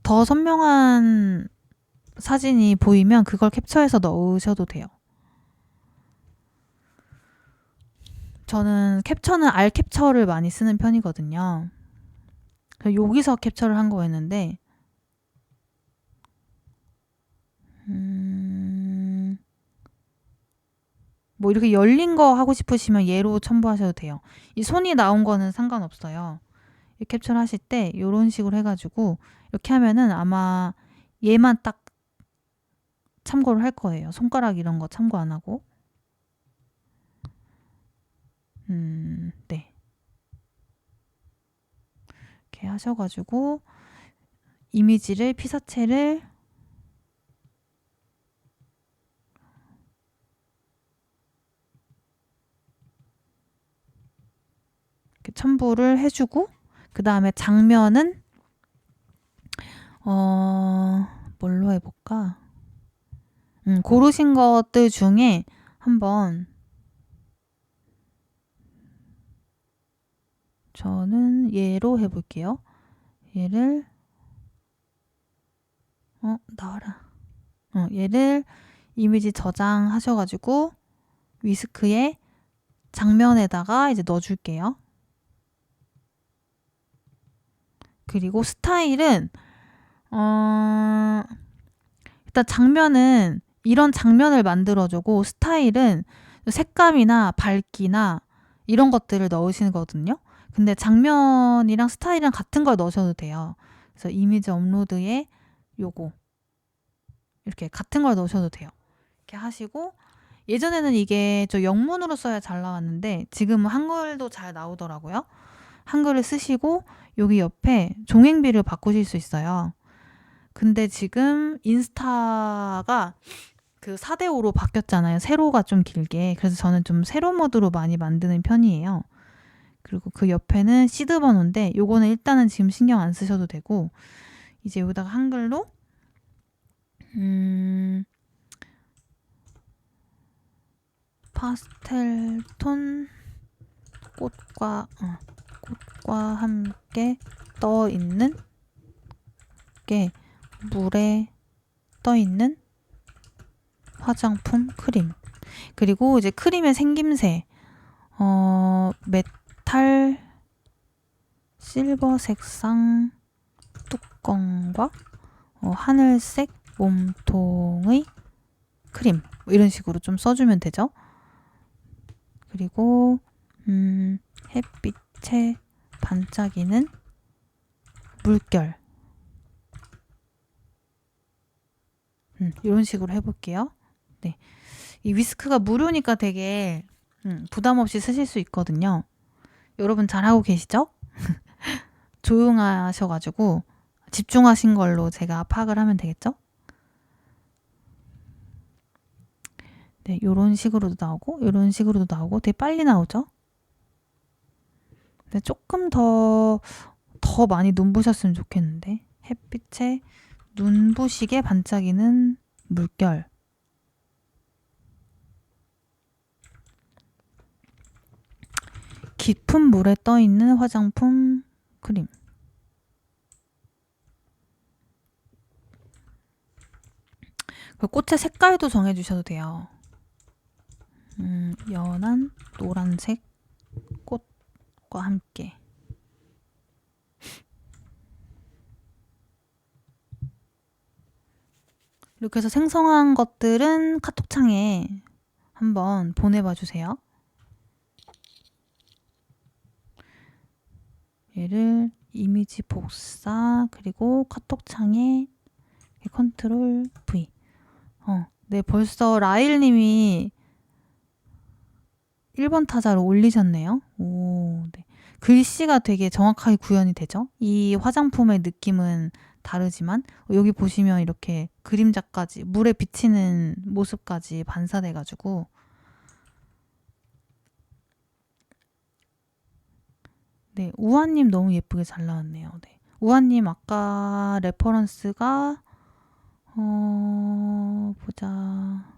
더 선명한 사진이 보이면 그걸 캡처해서 넣으셔도 돼요. 저는 캡처는 알 캡처를 많이 쓰는 편이거든요. 그래서 여기서 캡처를 한 거였는데 뭐 이렇게 열린 거 하고 싶으시면 얘로 첨부하셔도 돼요. 이 손이 나온 거는 상관없어요. 이 캡처를 하실 때 이런 식으로 해가지고 이렇게 하면은 아마 얘만 딱 참고를 할 거예요. 손가락 이런 거 참고 안 하고. 네. 이렇게 하셔가지고 이미지를 피사체를 이렇게 첨부를 해주고 그 다음에 장면은 뭘로 해볼까? 고르신 것들 중에 한번 저는 얘로 해볼게요. 얘를 나와라. 얘를 이미지 저장하셔가지고 위스크에 장면에다가 이제 넣어줄게요. 그리고 스타일은 일단 장면은 이런 장면을 만들어주고 스타일은 색감이나 밝기나 이런 것들을 넣으시는 거거든요. 근데 장면이랑 스타일이랑 같은 걸 넣으셔도 돼요. 그래서 이미지 업로드에 요거 이렇게 같은 걸 넣으셔도 돼요. 이렇게 하시고 예전에는 이게 저 영문으로 써야 잘 나왔는데 지금은 한글도 잘 나오더라고요. 한글을 쓰시고 여기 옆에 종횡비를 바꾸실 수 있어요. 근데 지금 인스타가 그 4대5로 바뀌었잖아요. 세로가 좀 길게. 그래서 저는 좀 세로 모드로 많이 만드는 편이에요. 그리고 그 옆에는 시드 번호인데 요거는 일단은 지금 신경 안 쓰셔도 되고 이제 여기다가 한글로 파스텔 톤 꽃과 함께 떠 있는 게 물에 떠 있는 화장품 크림. 그리고 이제 크림의 생김새 메탈 실버 색상 뚜껑과 하늘색 몸통의 크림 뭐 이런 식으로 좀 써주면 되죠. 그리고 햇빛에 반짝이는 물결 이런 식으로 해볼게요. 네, 이 위스크가 무료니까 되게 부담 없이 쓰실 수 있거든요. 여러분 잘하고 계시죠? 조용하셔가지고 집중하신 걸로 제가 파악을 하면 되겠죠? 네, 요런 식으로도 나오고 요런 식으로도 나오고 되게 빨리 나오죠? 근데 조금 더 많이 눈부셨으면 좋겠는데 햇빛에 눈부시게 반짝이는 물결 깊은 물에 떠있는 화장품 크림 그 꽃의 색깔도 정해주셔도 돼요. 연한 노란색 꽃과 함께 이렇게 해서 생성한 것들은 카톡창에 한번 보내봐 주세요. 얘를 이미지 복사 그리고 카톡창에 컨트롤 V 네, 벌써 라일님이 1번 타자로 올리셨네요. 오, 네. 글씨가 되게 정확하게 구현이 되죠? 이 화장품의 느낌은 다르지만 여기 보시면 이렇게 그림자까지 물에 비치는 모습까지 반사돼가지고 네, 우아님 너무 예쁘게 잘 나왔네요. 네. 우아님 아까 레퍼런스가 보자.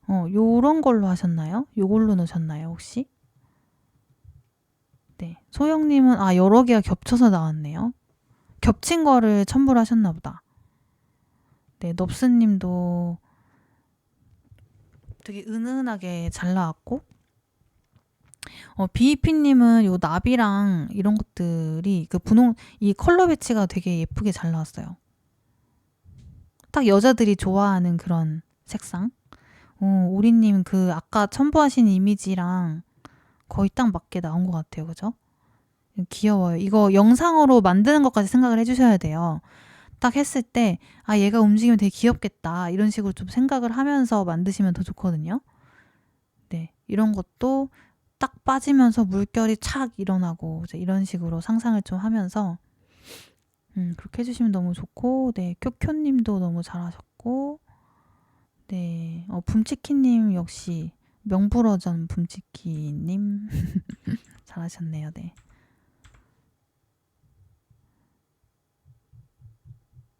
요런 걸로 하셨나요? 요걸로 넣으셨나요, 혹시? 네. 소영님은 여러 개가 겹쳐서 나왔네요. 겹친 거를 첨부를 하셨나 보다. 네, 넙스님도 되게 은은하게 잘 나왔고 BEP님은 요 나비랑 이런 것들이 그 분홍 이 컬러 배치가 되게 예쁘게 잘 나왔어요. 딱 여자들이 좋아하는 그런 색상. 오리님 그 아까 첨부하신 이미지랑 거의 딱 맞게 나온 것 같아요. 그죠? 귀여워요. 이거 영상으로 만드는 것까지 생각을 해주셔야 돼요. 딱 했을 때 얘가 움직이면 되게 귀엽겠다 이런 식으로 좀 생각을 하면서 만드시면 더 좋거든요. 네, 이런 것도 딱 빠지면서 물결이 착 일어나고 이제 이런 식으로 상상을 좀 하면서 그렇게 해주시면 너무 좋고 네, 쿄쿄님도 너무 잘하셨고 네, 붐치키님 역시 명불허전 붐치키님 잘하셨네요. 네.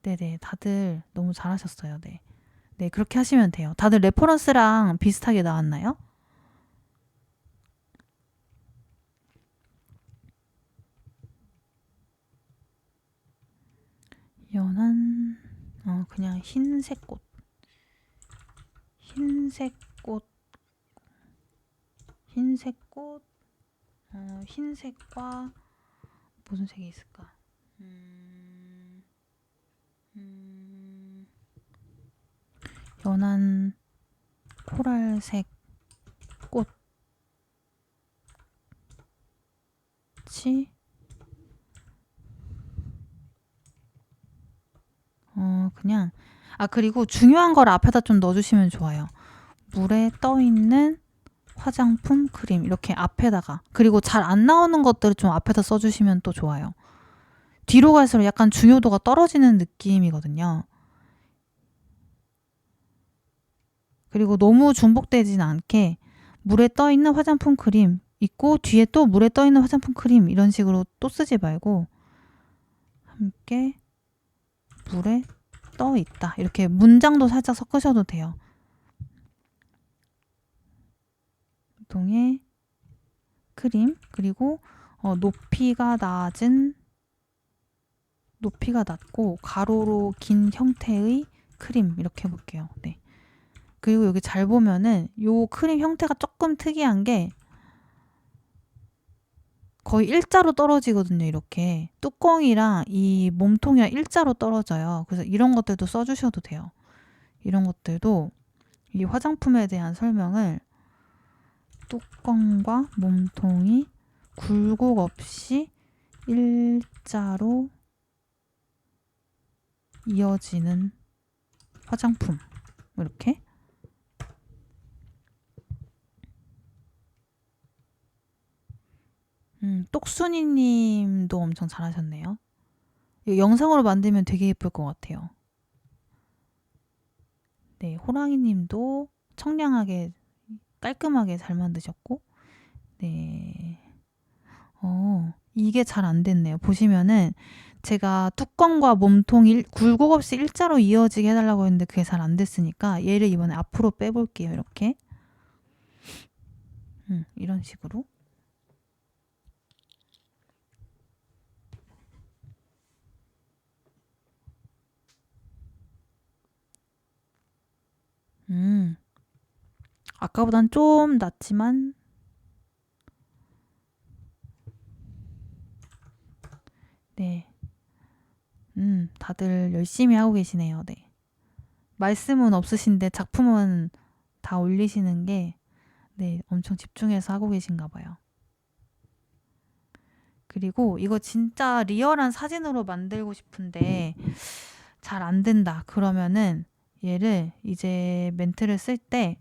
네네, 다들 너무 잘하셨어요. 네. 네, 그렇게 하시면 돼요. 다들 레퍼런스랑 비슷하게 나왔나요? 연한, 그냥 흰색 꽃. 흰색 꽃. 흰색 꽃. 흰색과 무슨 색이 있을까? 연한 코랄색 꽃이 그냥 그리고 중요한 걸 앞에다 좀 넣어주시면 좋아요. 물에 떠있는 화장품 크림 이렇게 앞에다가 그리고 잘 안 나오는 것들을 좀 앞에다 써주시면 또 좋아요. 뒤로 갈수록 약간 중요도가 떨어지는 느낌이거든요. 그리고 너무 중복되진 않게 물에 떠있는 화장품 크림 있고 뒤에 또 물에 떠있는 화장품 크림 이런 식으로 또 쓰지 말고 함께 물에 떠있다 이렇게 문장도 살짝 섞으셔도 돼요. 동의 크림 그리고 높이가 낮고 가로로 긴 형태의 크림 이렇게 해볼게요. 네. 그리고 여기 잘 보면은 요 크림 형태가 조금 특이한 게 거의 일자로 떨어지거든요. 이렇게 뚜껑이랑 이 몸통이랑 일자로 떨어져요. 그래서 이런 것들도 써주셔도 돼요. 이런 것들도 이 화장품에 대한 설명을 뚜껑과 몸통이 굴곡 없이 일자로 이어지는 화장품 이렇게 똑순이님도 엄청 잘하셨네요. 이거 영상으로 만들면 되게 예쁠 것 같아요. 네, 호랑이님도 청량하게 깔끔하게 잘 만드셨고 네, 이게 잘 안 됐네요. 보시면은 제가 뚜껑과 몸통이 굴곡 없이 일자로 이어지게 해달라고 했는데 그게 잘 안 됐으니까 얘를 이번에 앞으로 빼볼게요. 이렇게 이런 식으로 아까보단 좀 낫지만 네. 다들 열심히 하고 계시네요. 네. 말씀은 없으신데 작품은 다 올리시는 게 네, 엄청 집중해서 하고 계신가 봐요. 그리고 이거 진짜 리얼한 사진으로 만들고 싶은데 잘 안 된다. 그러면은 얘를 이제 멘트를 쓸 때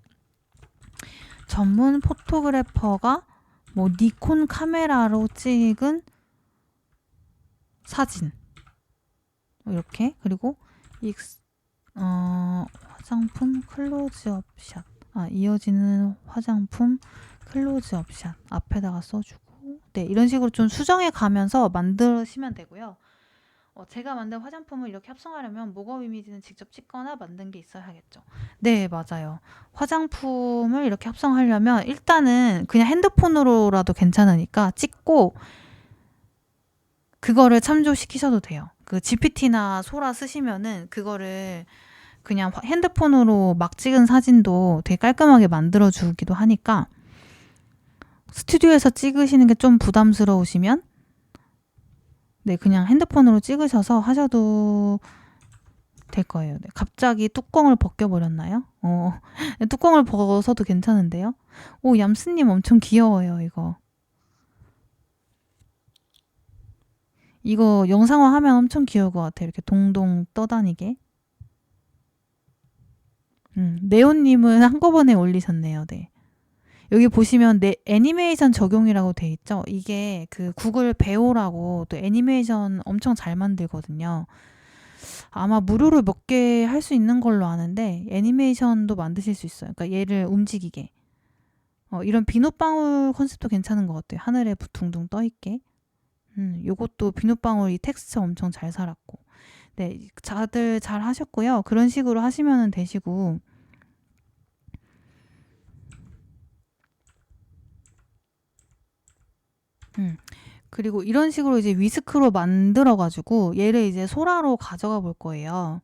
전문 포토그래퍼가 뭐 니콘 카메라로 찍은 사진 이렇게. 그리고 화장품 클로즈업 샷. 이어지는 화장품 클로즈업 샷 앞에다가 써주고. 네, 이런 식으로 좀 수정해 가면서 만드시면 되고요. 제가 만든 화장품을 이렇게 합성하려면 목업 이미지는 직접 찍거나 만든 게 있어야겠죠. 네, 맞아요. 화장품을 이렇게 합성하려면 일단은 그냥 핸드폰으로라도 괜찮으니까 찍고 그거를 참조시키셔도 돼요. 그 GPT나 소라 쓰시면은 그거를 그냥 핸드폰으로 막 찍은 사진도 되게 깔끔하게 만들어주기도 하니까 스튜디오에서 찍으시는 게 좀 부담스러우시면 네, 그냥 핸드폰으로 찍으셔서 하셔도 될 거예요. 네, 갑자기 뚜껑을 벗겨버렸나요? 네, 뚜껑을 벗어도 괜찮은데요? 오, 얌스님 엄청 귀여워요, 이거. 이거 영상화 하면 엄청 귀여울 것 같아요. 이렇게 동동 떠다니게. 네온님은 한꺼번에 올리셨네요. 네. 여기 보시면 애니메이션 적용이라고 돼 있죠. 이게 그 구글 배우라고 또 애니메이션 엄청 잘 만들거든요. 아마 무료로 몇 개 할 수 있는 걸로 아는데 애니메이션도 만드실 수 있어요. 그러니까 얘를 움직이게. 이런 비눗방울 컨셉도 괜찮은 것 같아요. 하늘에 둥둥 떠 있게. 요것도 비눗방울 이 텍스처 엄청 잘 살았고. 네, 다들 잘 하셨고요. 그런 식으로 하시면 되시고. 그리고 이런 식으로 이제 위스크로 만들어가지고 얘를 이제 소라로 가져가 볼 거예요.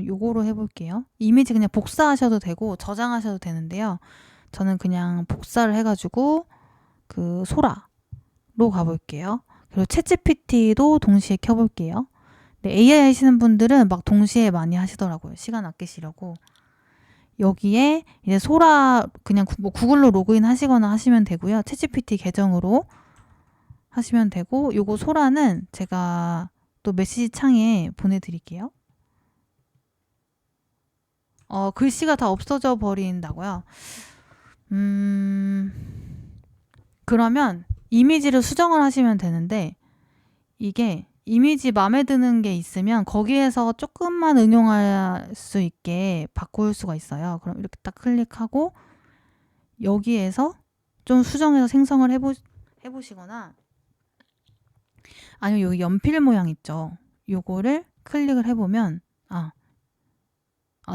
요거로 해볼게요. 이미지 그냥 복사하셔도 되고 저장하셔도 되는데요. 저는 그냥 복사를 해가지고 그 소라로 가볼게요. 그리고 챗GPT도 동시에 켜볼게요. 네, AI 하시는 분들은 막 동시에 많이 하시더라고요. 시간 아끼시려고. 여기에 이제 소라 그냥 뭐 구글로 로그인 하시거나 하시면 되고요. 챗GPT 계정으로 하시면 되고 요거 소라는 제가 또 메시지 창에 보내드릴게요. 글씨가 다 없어져 버린다고요? 그러면 이미지를 수정을 하시면 되는데 이게 이미지 마음에 드는 게 있으면 거기에서 조금만 응용할 수 있게 바꿀 수가 있어요. 그럼 이렇게 딱 클릭하고 여기에서 좀 수정해서 생성을 해보시거나 아니면 여기 연필 모양 있죠. 요거를 클릭을 해보면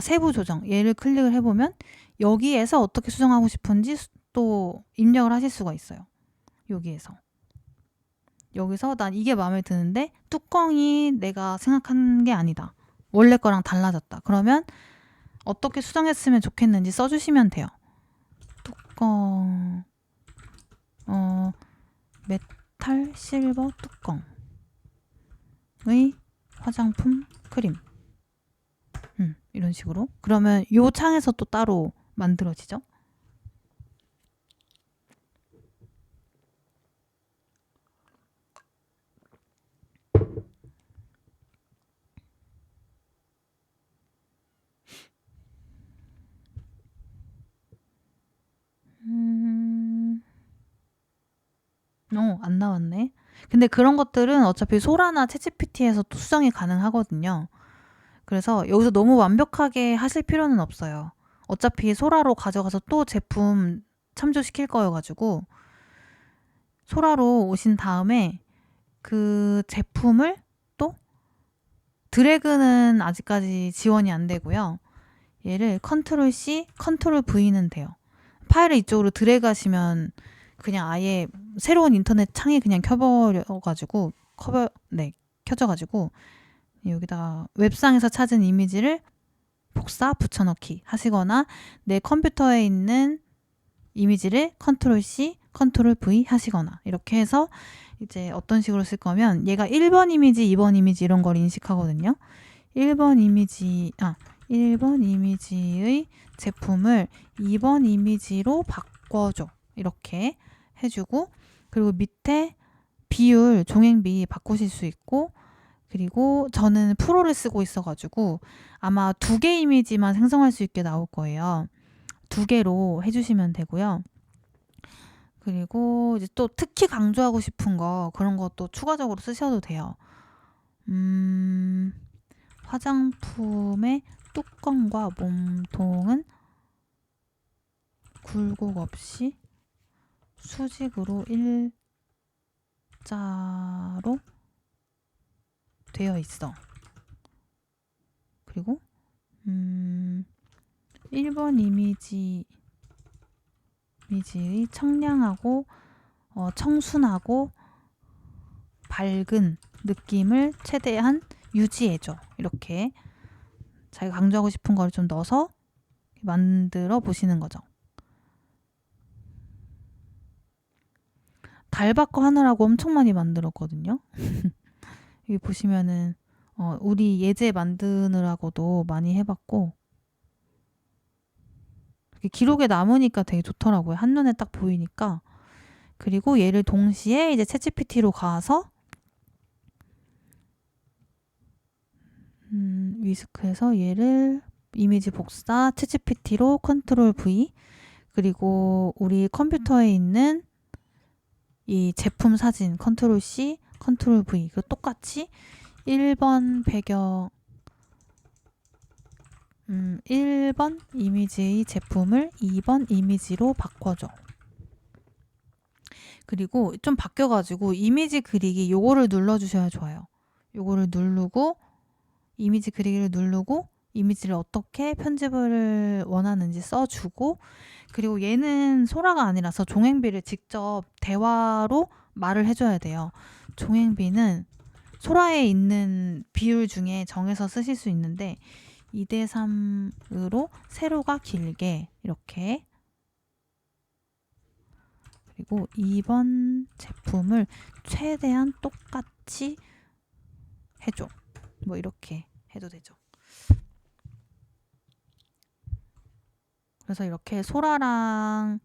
세부 조정 얘를 클릭을 해보면 여기에서 어떻게 수정하고 싶은지 또 입력을 하실 수가 있어요. 여기서 난 이게 마음에 드는데 뚜껑이 내가 생각한 게 아니다. 원래 거랑 달라졌다. 그러면 어떻게 수정했으면 좋겠는지 써주시면 돼요. 뚜껑 메탈 실버 뚜껑의 화장품 크림 이런 식으로. 그러면 요 창에서 또 따로 만들어지죠. 안 나왔네. 근데 그런 것들은 어차피 소라나 챗GPT에서 또 수정이 가능하거든요. 그래서 여기서 너무 완벽하게 하실 필요는 없어요. 어차피 소라로 가져가서 또 제품 참조시킬 거여가지고 소라로 오신 다음에 그 제품을 또 드래그는 아직까지 지원이 안 되고요. 얘를 컨트롤 C, 컨트롤 V는 돼요. 파일을 이쪽으로 드래그 하시면 그냥 아예 새로운 인터넷 창이 그냥 켜져가지고 여기다가 웹상에서 찾은 이미지를 복사 붙여넣기 하시거나 내 컴퓨터에 있는 이미지를 컨트롤 C, 컨트롤 V 하시거나 이렇게 해서 이제 어떤 식으로 쓸 거면 얘가 1번 이미지, 2번 이미지 이런 걸 인식하거든요. 1번 이미지의 제품을 2번 이미지로 바꿔줘. 이렇게 해주고 그리고 밑에 비율, 종횡비 바꾸실 수 있고 그리고 저는 프로를 쓰고 있어가지고 아마 2개 이미지만 생성할 수 있게 나올 거예요. 2개로 해주시면 되고요. 그리고 이제 또 특히 강조하고 싶은 거 그런 것도 추가적으로 쓰셔도 돼요. 화장품의 뚜껑과 몸통은 굴곡 없이 수직으로 일자로 되어 있어. 그리고 1번 이미지의 청량하고 청순하고 밝은 느낌을 최대한 유지해줘. 이렇게 자기가 강조하고 싶은 걸 좀 넣어서 만들어 보시는 거죠. 달바꿔 하느라고 엄청 많이 만들었거든요. 여기 보시면은 우리 예제 만드느라고도 많이 해봤고 이렇게 기록에 남으니까 되게 좋더라고요. 한눈에 딱 보이니까. 그리고 얘를 동시에 이제 챗GPT로 가서 위스크에서 얘를 이미지 복사 챗GPT로 컨트롤 V 그리고 우리 컴퓨터에 있는 이 제품 사진 컨트롤 C 컨트롤 V 그 똑같이 1번 배경 1번 이미지의 제품을 2번 이미지로 바꿔줘. 그리고 좀 바뀌어가지고 이미지 그리기 요거를 눌러주셔야 좋아요. 요거를 누르고 이미지 그리기를 누르고 이미지를 어떻게 편집을 원하는지 써주고 그리고 얘는 소라가 아니라서 종횡비를 직접 대화로 말을 해줘야 돼요. 종횡비는 소라에 있는 비율 중에 정해서 쓰실 수 있는데 2대3으로 세로가 길게 이렇게 그리고 2번 제품을 최대한 똑같이 해줘. 뭐 이렇게 해도 되죠. 그래서 이렇게 소라랑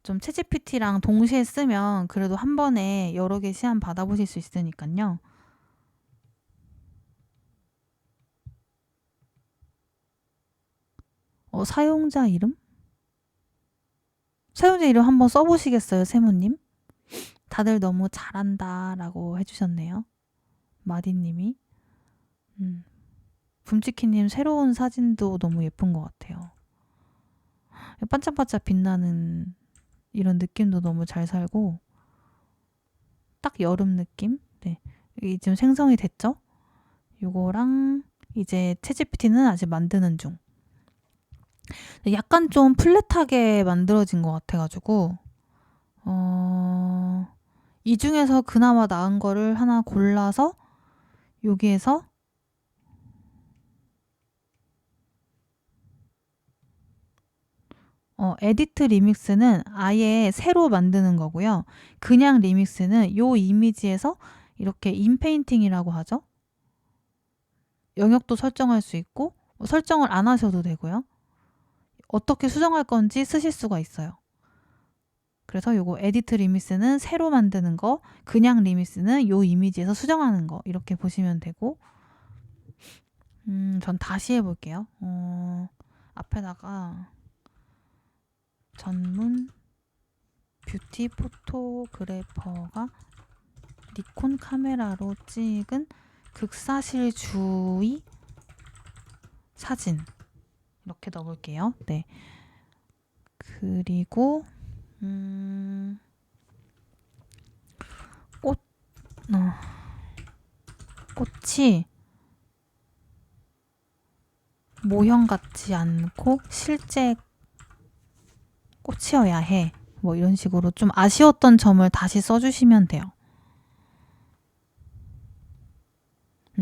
좀 챗GPT랑 동시에 쓰면 그래도 한 번에 여러 개 시험 받아보실 수 있으니까요. 사용자 이름? 사용자 이름 한번 써보시겠어요, 세모님? 다들 너무 잘한다 라고 해주셨네요. 마디님이. 붐치키님 새로운 사진도 너무 예쁜 것 같아요. 반짝반짝 빛나는 이런 느낌도 너무 잘 살고 딱 여름 느낌? 네, 이게 지금 생성이 됐죠? 요거랑 이제 챗GPT는 아직 만드는 중. 약간 좀 플랫하게 만들어진 것 같아가지고 이 중에서 그나마 나은 거를 하나 골라서 여기에서 에디트 리믹스는 아예 새로 만드는 거고요. 그냥 리믹스는 요 이미지에서 이렇게 인페인팅이라고 하죠. 영역도 설정할 수 있고 설정을 안 하셔도 되고요. 어떻게 수정할 건지 쓰실 수가 있어요. 그래서 요거 에디트 리믹스는 새로 만드는 거, 그냥 리믹스는 요 이미지에서 수정하는 거 이렇게 보시면 되고 전 다시 해볼게요. 앞에다가 전문 뷰티 포토그래퍼가 니콘 카메라로 찍은 극사실주의 사진 이렇게 넣어볼게요. 네. 그리고 꽃이 모형 같지 않고 실제 꽃이어야 해. 뭐 이런 식으로 좀 아쉬웠던 점을 다시 써주시면 돼요.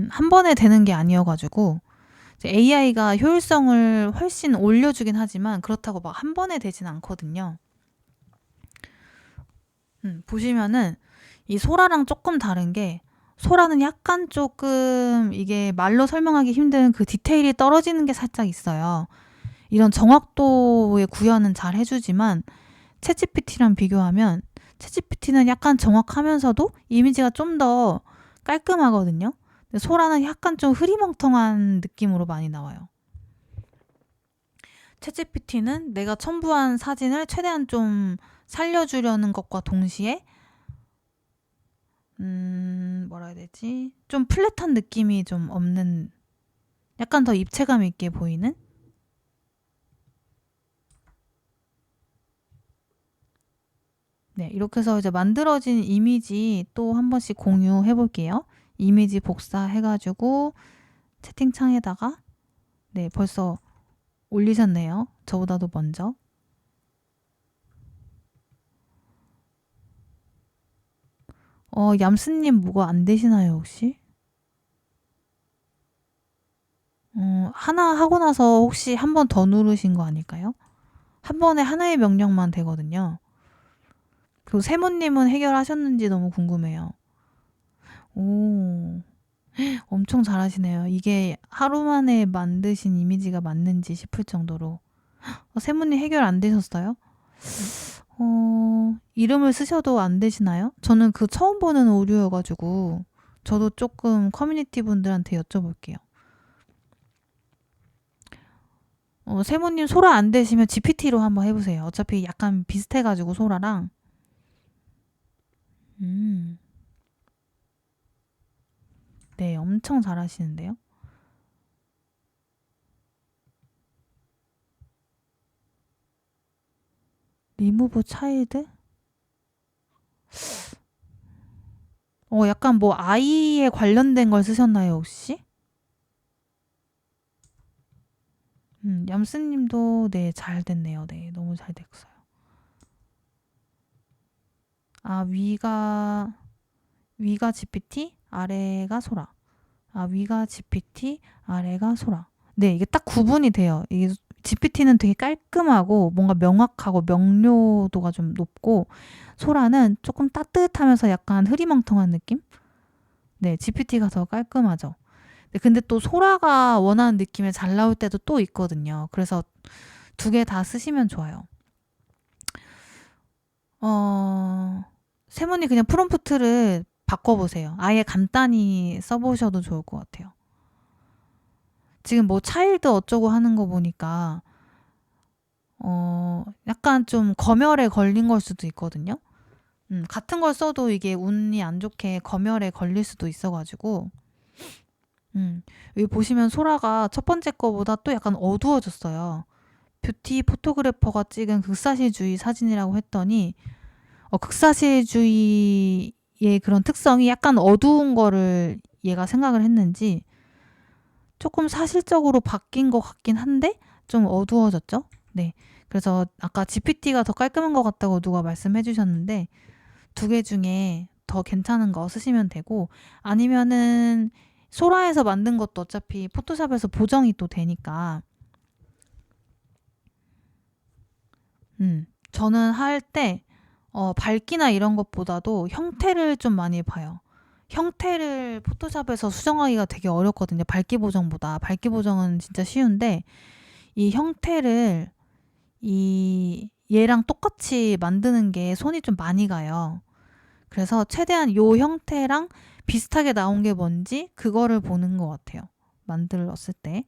한 번에 되는 게 아니어가지고 AI가 효율성을 훨씬 올려주긴 하지만 그렇다고 막 한 번에 되진 않거든요. 보시면은 이 소라랑 조금 다른 게 소라는 약간 조금 이게 말로 설명하기 힘든 그 디테일이 떨어지는 게 살짝 있어요. 이런 정확도의 구현은 잘 해주지만 챗GPT랑 비교하면 챗GPT는 약간 정확하면서도 이미지가 좀 더 깔끔하거든요. 근데 소라는 약간 좀 흐리멍텅한 느낌으로 많이 나와요. 챗GPT는 내가 첨부한 사진을 최대한 좀 살려주려는 것과 동시에 뭐라 해야 되지? 좀 플랫한 느낌이 좀 없는, 약간 더 입체감 있게 보이는? 네, 이렇게 해서 이제 만들어진 이미지 또 한 번씩 공유해 볼게요. 이미지 복사해가지고 채팅창에다가, 네, 벌써 올리셨네요. 저보다도 먼저. 얌스님 뭐가 안 되시나요, 혹시? 하나 하고 나서 혹시 한 번 더 누르신 거 아닐까요? 한 번에 하나의 명령만 되거든요. 그리고 세모님은 해결하셨는지 너무 궁금해요. 오, 엄청 잘하시네요. 이게 하루 만에 만드신 이미지가 맞는지 싶을 정도로. 세모님 해결 안 되셨어요? 이름을 쓰셔도 안 되시나요? 저는 그 처음 보는 오류여가지고 저도 조금 커뮤니티 분들한테 여쭤볼게요. 세모님 소라 안 되시면 GPT로 한번 해보세요. 어차피 약간 비슷해가지고 소라랑. 네, 엄청 잘하시는데요. 리무브 차일드? 약간 뭐 아이에 관련된 걸 쓰셨나요, 혹시? 얌스님도 네, 잘 됐네요. 네, 너무 잘 됐어요. 위가 GPT, 아래가 소라. 위가 GPT, 아래가 소라. 네, 이게 딱 구분이 돼요. 이게 GPT는 되게 깔끔하고 뭔가 명확하고 명료도가 좀 높고 소라는 조금 따뜻하면서 약간 흐리멍텅한 느낌? 네, GPT가 더 깔끔하죠. 네, 근데 또 소라가 원하는 느낌에 잘 나올 때도 또 있거든요. 그래서 두 개 다 쓰시면 좋아요. 세모님 그냥 프롬프트를 바꿔보세요. 아예 간단히 써보셔도 좋을 것 같아요. 지금 뭐 차일드 어쩌고 하는 거 보니까 약간 좀 검열에 걸린 걸 수도 있거든요. 같은 걸 써도 이게 운이 안 좋게 검열에 걸릴 수도 있어가지고 여기 보시면 소라가 첫 번째 거보다 또 약간 어두워졌어요. 뷰티 포토그래퍼가 찍은 극사실주의 사진이라고 했더니 극사실주의의 그런 특성이 약간 어두운 거를 얘가 생각을 했는지 조금 사실적으로 바뀐 것 같긴 한데 좀 어두워졌죠? 네. 그래서 아까 GPT가 더 깔끔한 것 같다고 누가 말씀해 주셨는데 두 개 중에 더 괜찮은 거 쓰시면 되고 아니면은 소라에서 만든 것도 어차피 포토샵에서 보정이 또 되니까 저는 할 때 밝기나 이런 것보다도 형태를 좀 많이 봐요. 형태를 포토샵에서 수정하기가 되게 어렵거든요. 밝기 보정보다. 밝기 보정은 진짜 쉬운데 이 형태를 얘랑 똑같이 만드는 게 손이 좀 많이 가요. 그래서 최대한 요 형태랑 비슷하게 나온 게 뭔지 그거를 보는 것 같아요. 만들었을 때.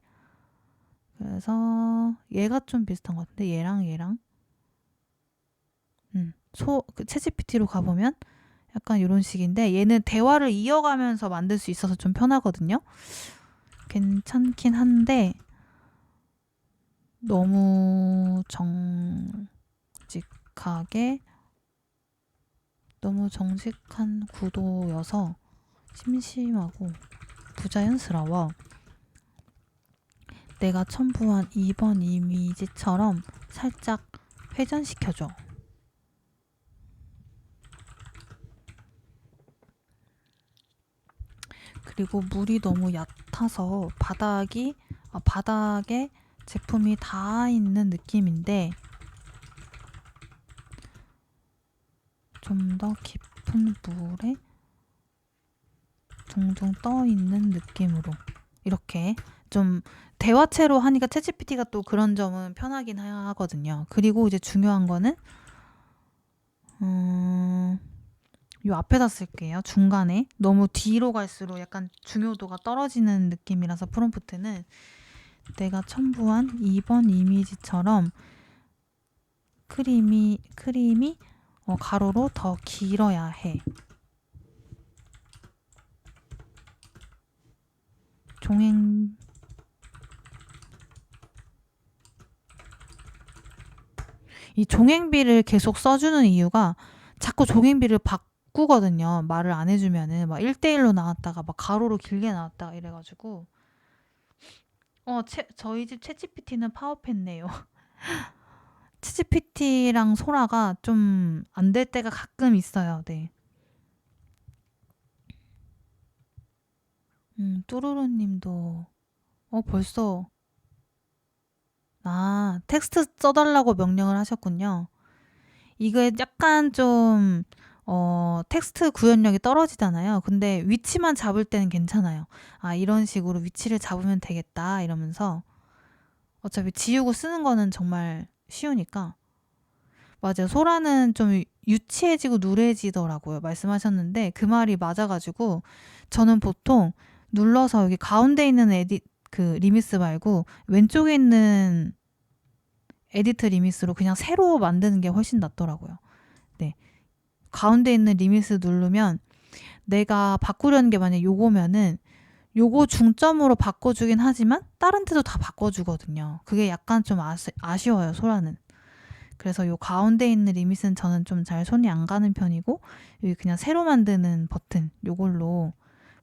그래서 얘가 좀 비슷한 것 같은데 얘랑 그 챗GPT로 가보면 약간 이런 식인데 얘는 대화를 이어가면서 만들 수 있어서 좀 편하거든요. 괜찮긴 한데 너무 정직한 구도여서 심심하고 부자연스러워. 내가 첨부한 2번 이미지처럼 살짝 회전시켜줘. 그리고 물이 너무 얕아서 바닥에 제품이 닿아 있는 느낌인데 좀 더 깊은 물에 둥둥 떠 있는 느낌으로 이렇게 좀 대화체로 하니까 챗GPT가 또 그런 점은 편하긴 하거든요. 그리고 이제 중요한 거는 요 앞에다 쓸게요. 중간에 너무 뒤로 갈수록 약간 중요도가 떨어지는 느낌이라서 프롬프트는 내가 첨부한 2번 이미지처럼 크림이 가로로 더 길어야 해. 이 종행비를 계속 써주는 이유가 자꾸 종행비를 바꾸거든요. 말을 안 해주면은 막 1대1로 나왔다가 막 가로로 길게 나왔다가 이래가지고 저희 집 챗GPT는 파업했네요. 챗GPT랑 소라가 좀 안 될 때가 가끔 있어요. 네. 뚜루루님도 벌써 텍스트 써달라고 명령을 하셨군요. 이게 약간 좀 텍스트 구현력이 떨어지잖아요. 근데 위치만 잡을 때는 괜찮아요. 이런 식으로 위치를 잡으면 되겠다 이러면서 어차피 지우고 쓰는 거는 정말 쉬우니까. 맞아요. 소라는 좀 유치해지고 누래지더라고요. 말씀하셨는데 그 말이 맞아가지고 저는 보통 눌러서 여기 가운데 있는 리미스 말고 왼쪽에 있는 에디트 리미스로 그냥 새로 만드는 게 훨씬 낫더라고요. 네. 가운데 있는 리미스 누르면 내가 바꾸려는 게 만약 요거면은 요거 중점으로 바꿔주긴 하지만 다른 데도 다 바꿔주거든요. 그게 약간 좀 아쉬워요, 소라는. 그래서 요 가운데 있는 리밋은 저는 좀 잘 손이 안 가는 편이고 여기 그냥 새로 만드는 버튼 요걸로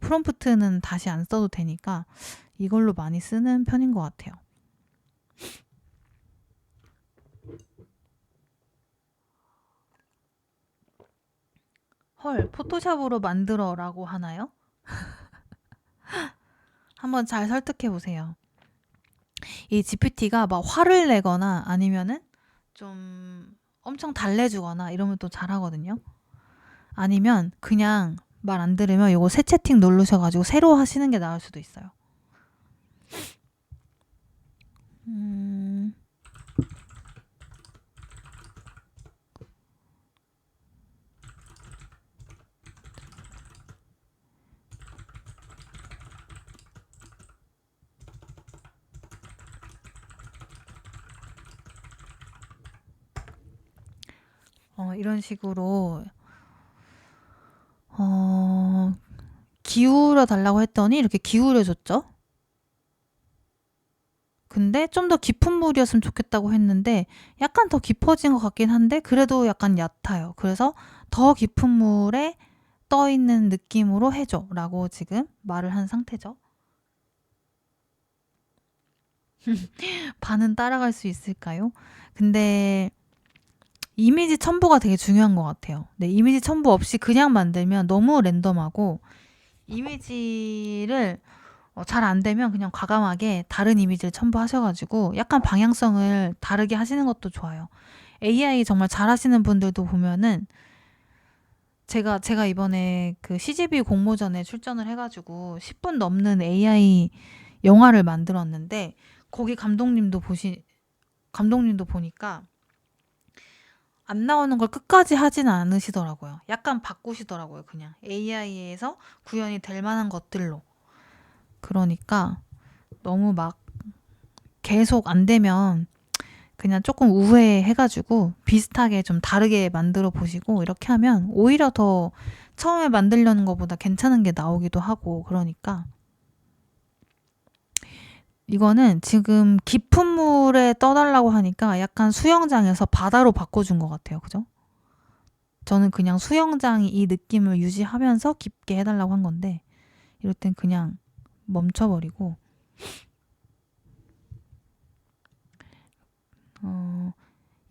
프롬프트는 다시 안 써도 되니까 이걸로 많이 쓰는 편인 것 같아요. 헐, 포토샵으로 만들어라고 하나요? 한번 잘 설득해 보세요. 이 GPT가 막 화를 내거나 아니면은 좀 엄청 달래주거나 이러면 또 잘하거든요. 아니면 그냥 말 안 들으면 요거 새 채팅 누르셔가지고 새로 하시는 게 나을 수도 있어요. 이런 식으로 기울여 달라고 했더니 이렇게 기울여줬죠. 근데 좀 더 깊은 물이었으면 좋겠다고 했는데 약간 더 깊어진 것 같긴 한데 그래도 약간 얕아요. 그래서 더 깊은 물에 떠 있는 느낌으로 해줘 라고 지금 말을 한 상태죠. 반은 따라갈 수 있을까요? 근데 이미지 첨부가 되게 중요한 것 같아요. 네, 이미지 첨부 없이 그냥 만들면 너무 랜덤하고 이미지를 잘 안 되면 그냥 과감하게 다른 이미지를 첨부하셔가지고 약간 방향성을 다르게 하시는 것도 좋아요. AI 정말 잘하시는 분들도 보면은 제가 이번에 그 CGV 공모전에 출전을 해가지고 10분 넘는 AI 영화를 만들었는데 거기 감독님도 보니까 안 나오는 걸 끝까지 하진 않으시더라고요. 약간 바꾸시더라고요. 그냥 AI에서 구현이 될 만한 것들로. 그러니까 너무 막 계속 안 되면 그냥 조금 우회해가지고 비슷하게 좀 다르게 만들어 보시고 이렇게 하면 오히려 더 처음에 만들려는 것보다 괜찮은 게 나오기도 하고 그러니까 이거는 지금 깊은 물에 떠달라고 하니까 약간 수영장에서 바다로 바꿔준 것 같아요. 그죠? 저는 그냥 수영장이 이 느낌을 유지하면서 깊게 해달라고 한 건데 이럴 땐 그냥 멈춰버리고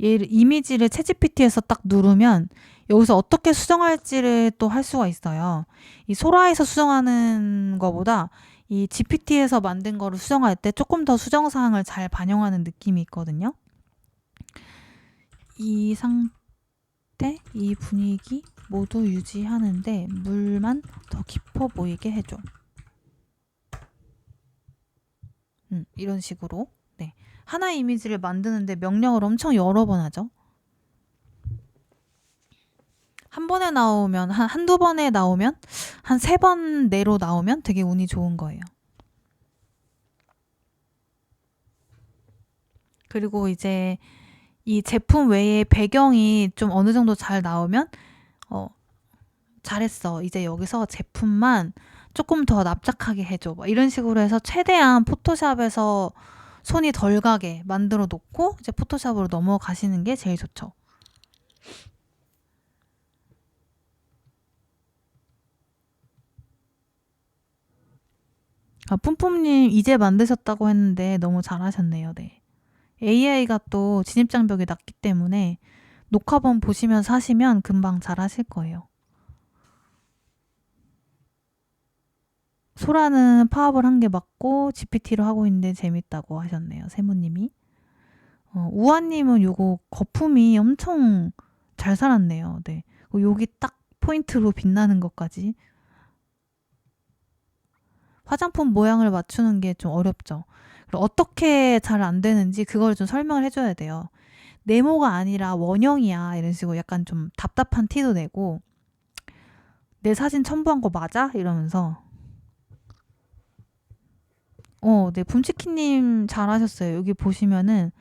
얘를 이미지를 챗GPT에서 딱 누르면 여기서 어떻게 수정할지를 또 할 수가 있어요. 이 소라에서 수정하는 거보다 이 GPT에서 만든 거를 수정할 때 조금 더 수정 사항을 잘 반영하는 느낌이 있거든요. 이 상태, 이 분위기 모두 유지하는데 물만 더 깊어 보이게 해줘. 이런 식으로. 네. 하나의 이미지를 만드는데 명령을 엄청 여러 번 하죠. 한 번에 나오면, 한두 번에 나오면, 한 3번 내로 나오면 되게 운이 좋은 거예요. 그리고 이제 이 제품 외에 배경이 좀 어느 정도 잘 나오면 잘했어. 이제 여기서 제품만 조금 더 납작하게 해줘. 막 이런 식으로 해서 최대한 포토샵에서 손이 덜 가게 만들어 놓고 이제 포토샵으로 넘어가시는 게 제일 좋죠. 아, 뿜뿜님 이제 만드셨다고 했는데 너무 잘하셨네요. 네. AI가 또 진입장벽이 낮기 때문에 녹화본 보시면서 하시면 금방 잘하실 거예요. 소라는 파업을 한 게 맞고 GPT로 하고 있는데 재밌다고 하셨네요. 세모님이. 우아님은 요거 거품이 엄청 잘 살았네요. 네. 여기 딱 포인트로 빛나는 것까지. 화장품 모양을 맞추는 게 좀 어렵죠. 그리고 어떻게 잘 안 되는지 그걸 좀 설명을 해줘야 돼요. 네모가 아니라 원형이야. 이런 식으로 약간 좀 답답한 티도 내고 내 사진 첨부한 거 맞아? 이러면서 네, 붐치키님 잘하셨어요. 여기 보시면은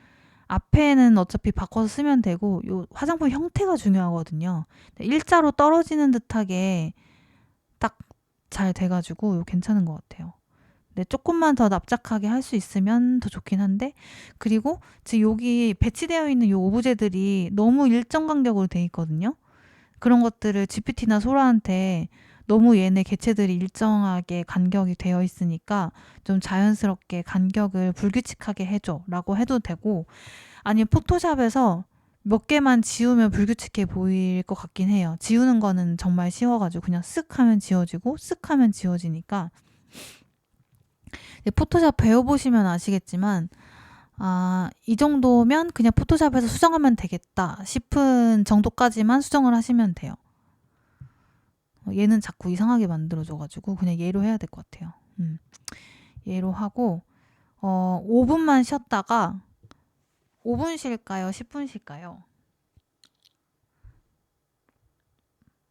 앞에는 어차피 바꿔서 쓰면 되고 요 화장품 형태가 중요하거든요. 일자로 떨어지는 듯하게 딱 잘 돼가지고 요 괜찮은 것 같아요. 네, 조금만 더 납작하게 할 수 있으면 더 좋긴 한데 그리고 지금 여기 배치되어 있는 요 오브제들이 너무 일정 간격으로 돼 있거든요. 그런 것들을 GPT나 소라한테 너무 얘네 개체들이 일정하게 간격이 되어 있으니까 좀 자연스럽게 간격을 불규칙하게 해줘 라고 해도 되고 아니면 포토샵에서 몇 개만 지우면 불규칙해 보일 것 같긴 해요. 지우는 거는 정말 쉬워가지고 그냥 쓱 하면 지워지고 쓱 하면 지워지니까 포토샵 배워보시면 아시겠지만 이 정도면 그냥 포토샵에서 수정하면 되겠다 싶은 정도까지만 수정을 하시면 돼요. 얘는 자꾸 이상하게 만들어줘가지고 그냥 얘로 해야 될 것 같아요. 얘로 하고 5분만 쉬었다가 5분 쉴까요? 10분 쉴까요?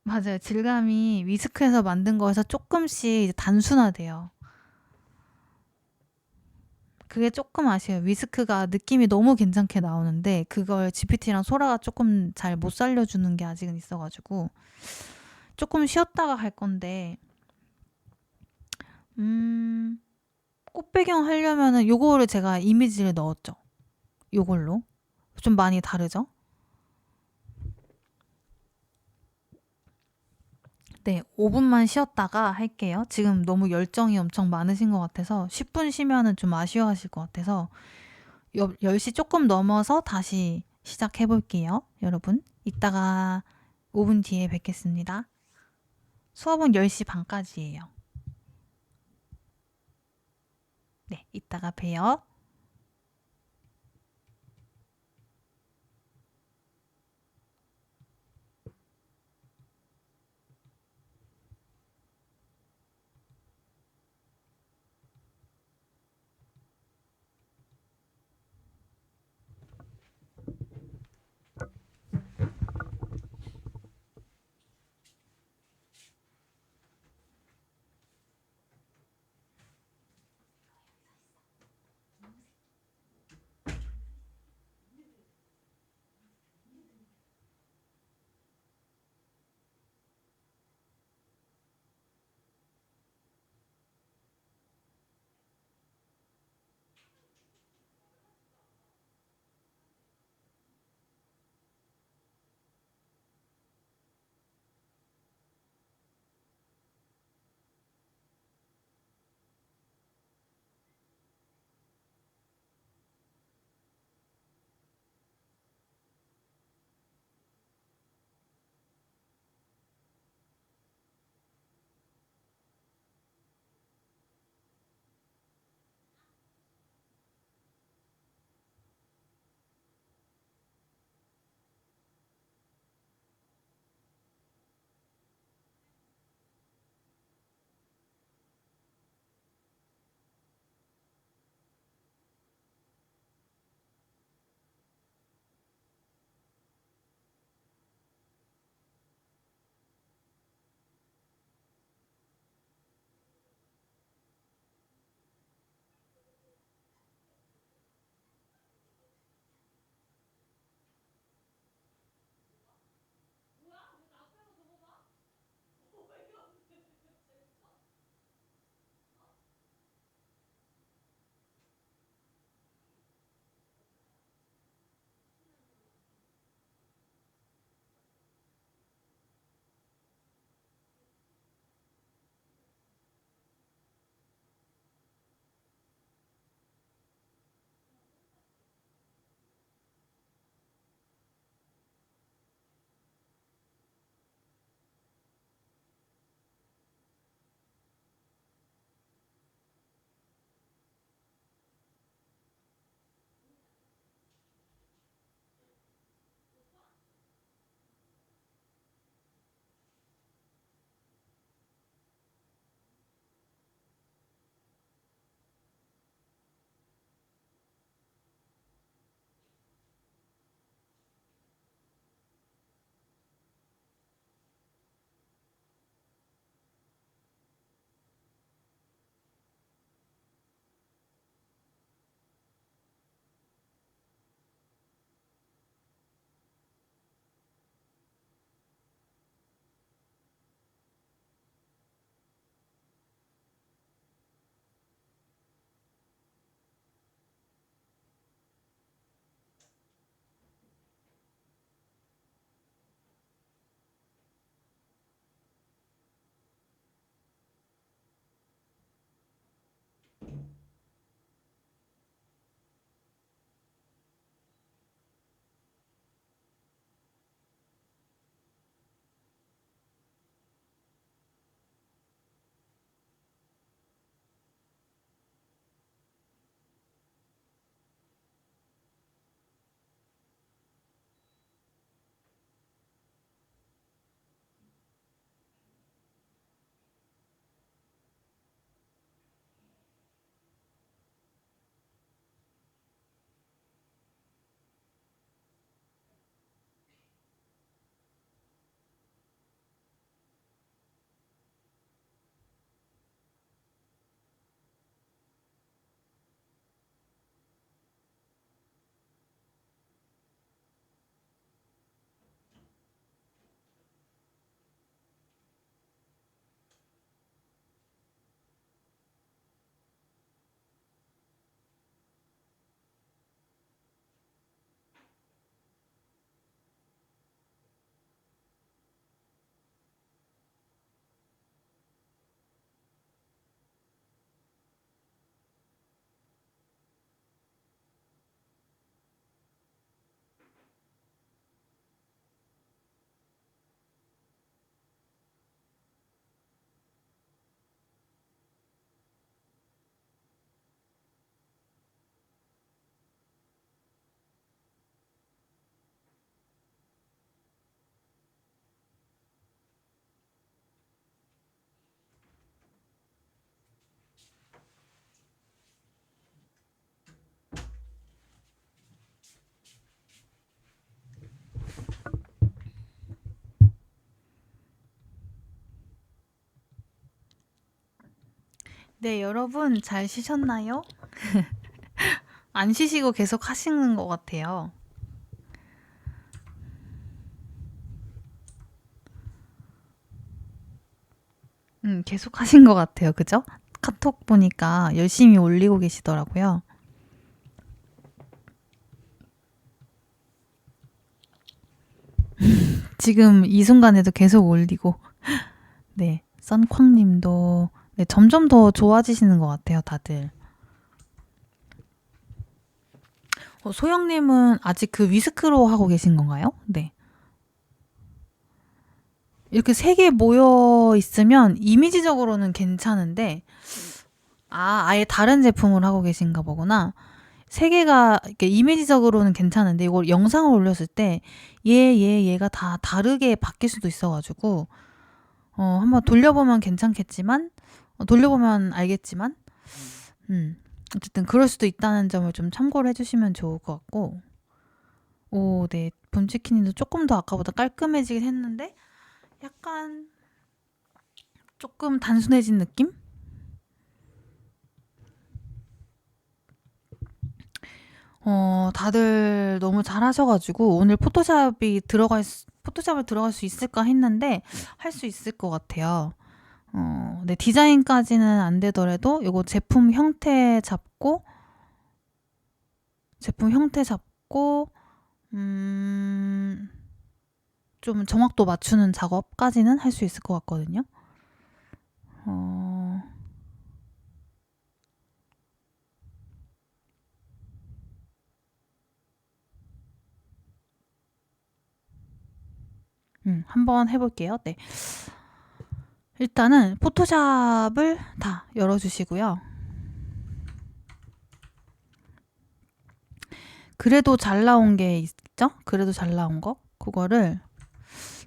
맞아요. 질감이 위스크에서 만든 거에서 조금씩 이제 단순화돼요. 그게 조금 아쉬워요. 위스크가 느낌이 너무 괜찮게 나오는데 그걸 GPT랑 소라가 조금 잘 못 살려주는 게 아직은 있어가지고 조금 쉬었다가 갈 건데 꽃배경 하려면은 요거를 제가 이미지를 넣었죠. 요걸로 좀 많이 다르죠? 네, 5분만 쉬었다가 할게요. 지금 너무 열정이 엄청 많으신 것 같아서 10분 쉬면은 좀 아쉬워하실 것 같아서 10시 조금 넘어서 다시 시작해 볼게요. 여러분, 이따가 5분 뒤에 뵙겠습니다. 수업은 10시 반까지예요. 네, 이따가 봬요. 네, 여러분 잘 쉬셨나요? 안 쉬시고 계속 하시는 것 같아요. 계속 하신 것 같아요. 그죠? 카톡 보니까 열심히 올리고 계시더라고요. 지금 이 순간에도 계속 올리고. 네, 썬쾅님도 네, 점점 더 좋아지시는 것 같아요, 다들. 소영님은 아직 그 위스크로 하고 계신 건가요? 네. 이렇게 세 개 모여 있으면 이미지적으로는 괜찮은데, 아예 다른 제품을 하고 계신가 보구나. 세 개가 이렇게 이미지적으로는 괜찮은데, 이걸 영상을 올렸을 때, 얘가 다 다르게 바뀔 수도 있어가지고, 한번 돌려보면 괜찮겠지만, 돌려보면 알겠지만, 어쨌든 그럴 수도 있다는 점을 좀 참고를 해주시면 좋을 것 같고, 오, 네. 봄치킨님도 조금 더 아까보다 깔끔해지긴 했는데, 약간 조금 단순해진 느낌? 다들 너무 잘하셔가지고 오늘 포토샵을 들어갈 수 있을까 했는데 할 수 있을 것 같아요. 네, 디자인까지는 안 되더라도 이거 제품 형태 잡고 좀 정확도 맞추는 작업까지는 할 수 있을 것 같거든요. 한번 해볼게요. 네. 일단은 포토샵을 다 열어주시고요. 그래도 잘 나온 게 있죠? 그래도 잘 나온 거? 그거를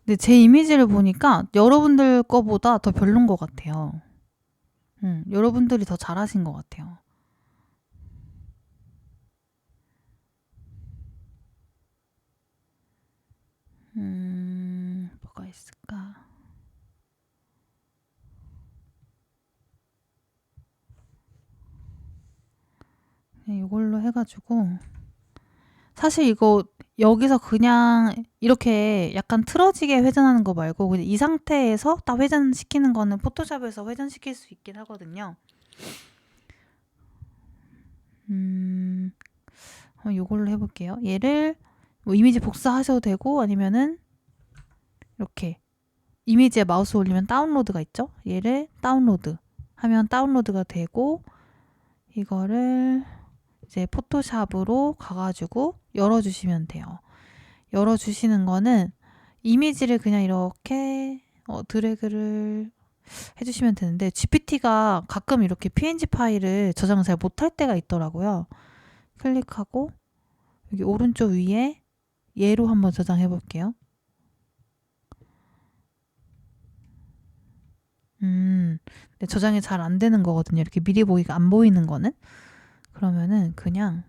근데 제 이미지를 보니까 여러분들 거보다 더 별론 것 같아요. 여러분들이 더 잘하신 것 같아요. 뭐가 있을까? 그냥 이걸로 해가지고 사실 이거 여기서 그냥 이렇게 약간 틀어지게 회전하는 거 말고 그냥 이 상태에서 딱 회전시키는 거는 포토샵에서 회전시킬 수 있긴 하거든요. 이걸로 해볼게요. 얘를 뭐 이미지 복사하셔도 되고 아니면은 이렇게 이미지에 마우스 올리면 다운로드가 있죠? 얘를 다운로드 하면 다운로드가 되고 이거를 이제 포토샵으로 가가지고 열어주시면 돼요. 열어주시는 거는 이미지를 그냥 이렇게 드래그를 해주시면 되는데 GPT가 가끔 이렇게 PNG 파일을 저장을 잘 못할 때가 있더라고요. 클릭하고 여기 오른쪽 위에 얘로 한번 저장해 볼게요. 네, 저장이 잘 안 되는 거거든요. 이렇게 미리 보기가 안 보이는 거는. 그러면은 그냥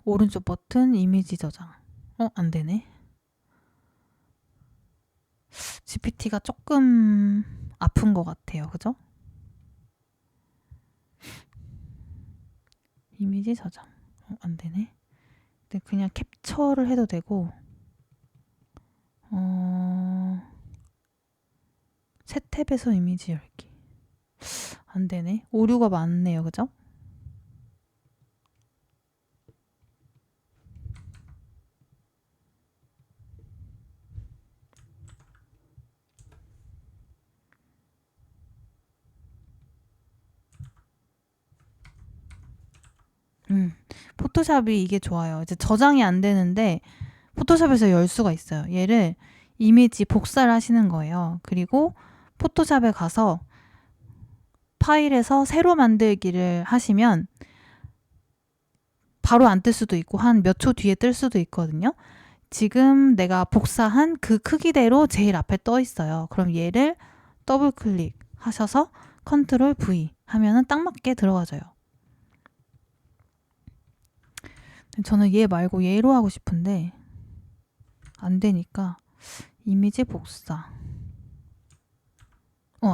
오른쪽 버튼 이미지 저장. 안 되네. GPT가 조금 아픈 것 같아요. 그죠? 이미지 저장. 안 되네. 근데 그냥 캡처를 해도 되고, 새 탭에서 이미지 열기. 안 되네. 오류가 많네요. 그죠? 포토샵이 이게 좋아요. 이제 저장이 안 되는데 포토샵에서 열 수가 있어요. 얘를 이미지 복사를 하시는 거예요. 그리고 포토샵에 가서 파일에서 새로 만들기를 하시면 바로 안 뜰 수도 있고 한 몇 초 뒤에 뜰 수도 있거든요. 지금 내가 복사한 그 크기대로 제일 앞에 떠 있어요. 그럼 얘를 더블 클릭 하셔서 컨트롤 V 하면은 딱 맞게 들어가져요. 저는 얘 말고 얘로 하고 싶은데 안 되니까 이미지 복사.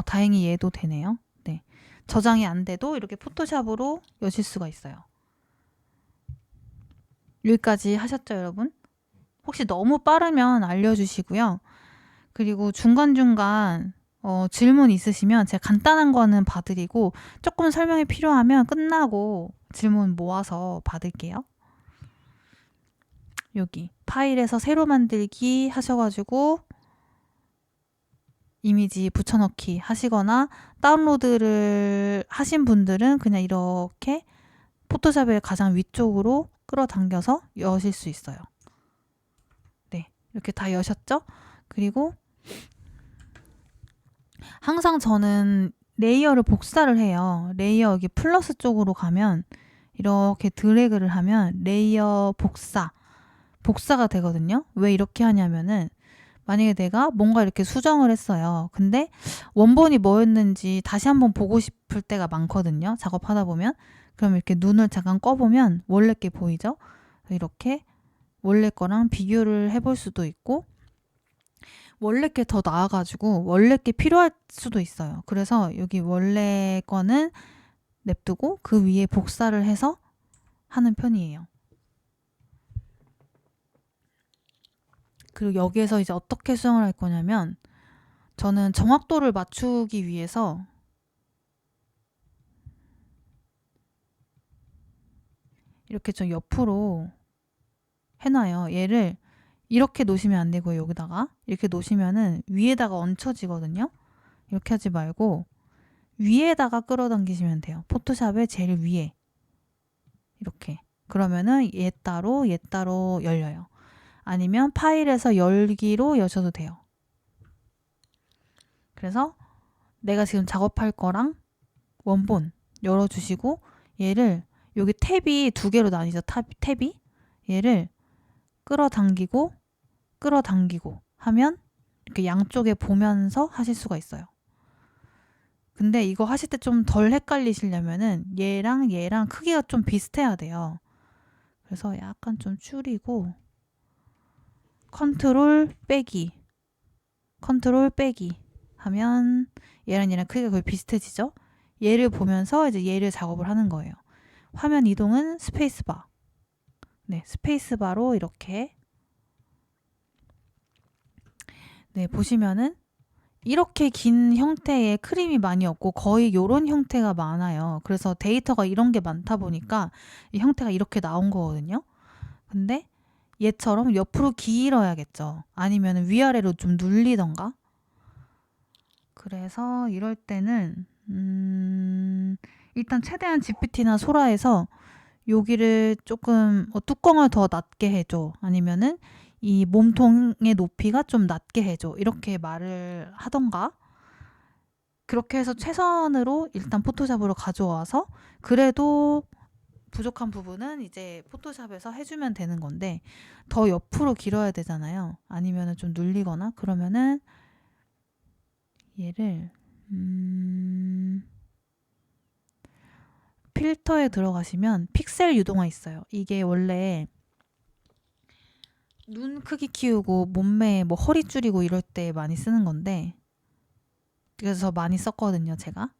다행히 얘도 되네요. 네. 저장이 안 돼도 이렇게 포토샵으로 여실 수가 있어요. 여기까지 하셨죠, 여러분? 혹시 너무 빠르면 알려주시고요. 그리고 중간중간 질문 있으시면 제가 간단한 거는 봐드리고 조금 설명이 필요하면 끝나고 질문 모아서 받을게요. 여기 파일에서 새로 만들기 하셔가지고 이미지 붙여넣기 하시거나 다운로드를 하신 분들은 그냥 이렇게 포토샵의 가장 위쪽으로 끌어당겨서 여실 수 있어요. 네, 이렇게 다 여셨죠? 그리고 항상 저는 레이어를 복사를 해요. 레이어 여기 플러스 쪽으로 가면 이렇게 드래그를 하면 레이어 복사가 되거든요. 왜 이렇게 하냐면은 만약에 내가 뭔가 이렇게 수정을 했어요. 근데 원본이 뭐였는지 다시 한번 보고 싶을 때가 많거든요. 작업하다 보면. 그럼 이렇게 눈을 잠깐 꺼보면 원래 게 보이죠? 이렇게 원래 거랑 비교를 해볼 수도 있고 원래 게 더 나아가지고 원래 게 필요할 수도 있어요. 그래서 여기 원래 거는 냅두고 그 위에 복사를 해서 하는 편이에요. 그리고 여기에서 이제 어떻게 수정을 할 거냐면 저는 정확도를 맞추기 위해서 이렇게 좀 옆으로 해놔요. 얘를 이렇게 놓으시면 안 되고요. 여기다가 이렇게 놓으시면은 위에다가 얹혀지거든요. 이렇게 하지 말고 위에다가 끌어당기시면 돼요. 포토샵의 제일 위에 이렇게. 그러면은 얘 따로 열려요. 아니면 파일에서 열기로 여셔도 돼요. 그래서 내가 지금 작업할 거랑 원본 열어주시고 얘를 여기 탭이 두 개로 나뉘죠. 탭이 얘를 끌어당기고 하면 이렇게 양쪽에 보면서 하실 수가 있어요. 근데 이거 하실 때 좀 덜 헷갈리시려면은 얘랑 크기가 좀 비슷해야 돼요. 그래서 약간 좀 줄이고 컨트롤 빼기 하면 얘랑 크기가 거의 비슷해지죠? 얘를 보면서 이제 얘를 작업을 하는 거예요. 화면 이동은 스페이스바. 네, 스페이스바로 이렇게. 네, 보시면은 이렇게 긴 형태의 크림이 많이 없고 거의 이런 형태가 많아요. 그래서 데이터가 이런 게 많다 보니까 이 형태가 이렇게 나온 거거든요. 근데 얘처럼 옆으로 길어야겠죠. 아니면 위아래로 좀 눌리던가. 그래서 이럴 때는 일단 최대한 GPT나 소라에서 여기를 조금 뚜껑을 더 낮게 해줘. 아니면은 이 몸통의 높이가 좀 낮게 해줘. 이렇게 말을 하던가. 그렇게 해서 최선으로 일단 포토샵으로 가져와서 그래도 부족한 부분은 이제 포토샵에서 해주면 되는 건데 더 옆으로 길어야 되잖아요. 아니면은 좀 눌리거나 그러면은 얘를 필터에 들어가시면 픽셀 유동화 있어요. 이게 원래 눈 크기 키우고 몸매 뭐 허리 줄이고 이럴 때 많이 쓰는 건데 그래서 많이 썼거든요, 제가.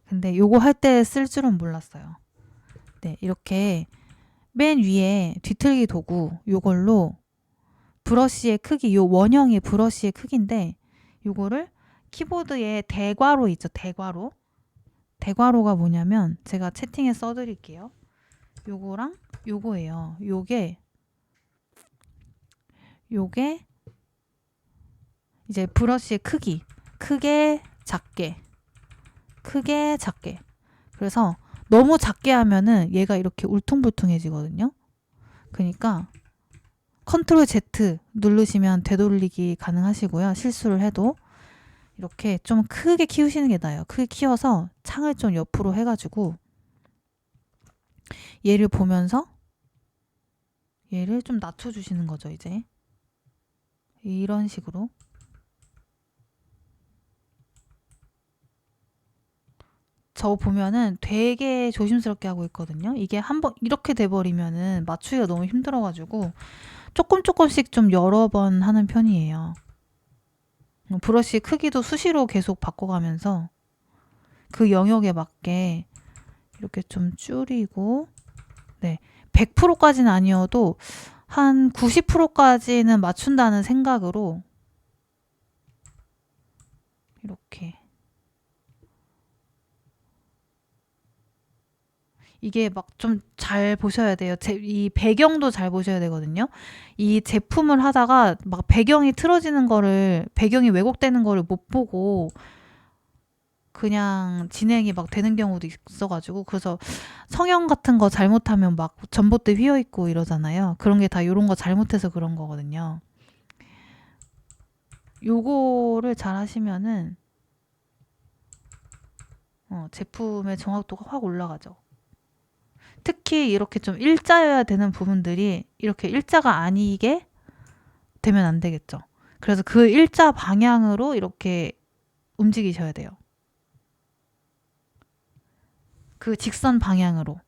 근데 요거 할 때 쓸 줄은 몰랐어요. 네, 이렇게 맨 위에 뒤틀기 도구 요걸로 브러쉬의 크기, 요 원형의 브러쉬의 크기인데 요거를 키보드에 대괄호 있죠, 대괄호. 대괄호가 뭐냐면 제가 채팅에 써드릴게요. 요거랑 요거예요. 요게 이제 브러쉬의 크기. 크게, 작게. 그래서 너무 작게 하면은 얘가 이렇게 울퉁불퉁해지거든요. 그러니까 컨트롤 Z 누르시면 되돌리기 가능하시고요. 실수를 해도 이렇게 좀 크게 키우시는 게 나아요. 크게 키워서 창을 좀 옆으로 해가지고 얘를 보면서 얘를 좀 낮춰주시는 거죠. 이제 이런 식으로 저 보면은 되게 조심스럽게 하고 있거든요. 이게 한번 이렇게 돼버리면은 맞추기가 너무 힘들어가지고 조금씩 좀 여러 번 하는 편이에요. 브러쉬 크기도 수시로 계속 바꿔가면서 그 영역에 맞게 이렇게 좀 줄이고, 네, 100%까지는 아니어도 한 90%까지는 맞춘다는 생각으로 이렇게. 이게 막 좀 잘 보셔야 돼요. 이 배경도 잘 보셔야 되거든요. 이 제품을 하다가 막 배경이 틀어지는 거를, 배경이 왜곡되는 거를 못 보고 그냥 진행이 막 되는 경우도 있어가지고, 그래서 성형 같은 거 잘못하면 막 전봇대 휘어있고 이러잖아요. 그런 게 다 요런 거 잘못해서 그런 거거든요. 요거를 잘 하시면은 제품의 정확도가 확 올라가죠. 특히 이렇게 좀 일자여야 되는 부분들이 이렇게 일자가 아니게 되면 안 되겠죠. 그래서 그 일자 방향으로 이렇게 움직이셔야 돼요. 그 직선 방향으로.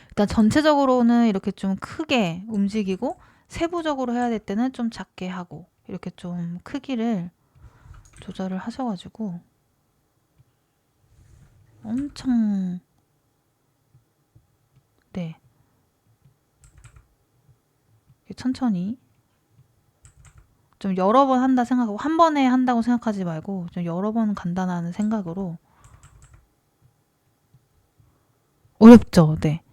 일단 전체적으로는 이렇게 좀 크게 움직이고, 세부적으로 해야 될 때는 좀 작게 하고, 이렇게 좀 크기를 조절을 하셔가지고 엄청, 네, 천천히 좀 여러 번 한다 생각하고, 한 번에 한다고 생각하지 말고 좀 여러 번 간다는 생각으로. 어렵죠? 네.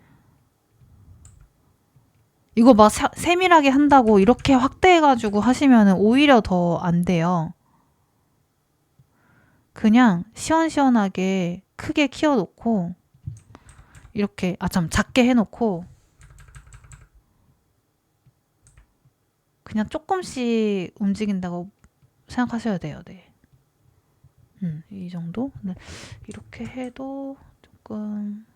이거 막 세밀하게 한다고 이렇게 확대해가지고 하시면 오히려 더 안 돼요. 그냥 시원시원하게 크게 키워놓고, 이렇게, 작게 해놓고, 그냥 조금씩 움직인다고 생각하셔야 돼요. 네. 이 정도? 네. 이렇게 해도 조금,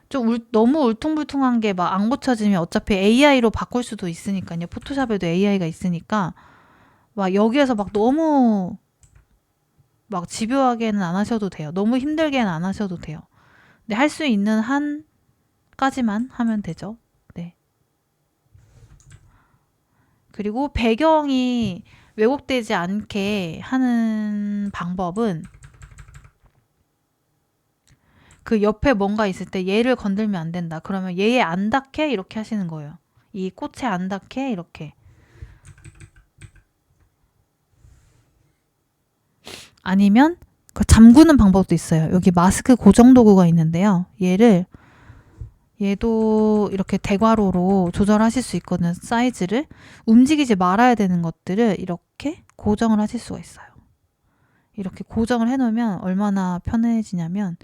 좀 너무 울퉁불퉁한 게 막 안 고쳐지면 어차피 AI로 바꿀 수도 있으니까요. 포토샵에도 AI가 있으니까 막 여기에서 막 너무 막 집요하게는 안 하셔도 돼요. 너무 힘들게는 안 하셔도 돼요. 근데 할 수 있는 한까지만 하면 되죠. 네. 그리고 배경이 왜곡되지 않게 하는 방법은, 그 옆에 뭔가 있을 때 얘를 건들면 안 된다. 그러면 얘에 안 닿게 이렇게 하시는 거예요. 이 꽃에 안 닿게 이렇게. 아니면 그 잠그는 방법도 있어요. 여기 마스크 고정 도구가 있는데요. 얘도 이렇게 대괄호로 조절하실 수 있거든요. 사이즈를. 움직이지 말아야 되는 것들을 이렇게 고정을 하실 수가 있어요. 이렇게 고정을 해놓으면 얼마나 편해지냐면,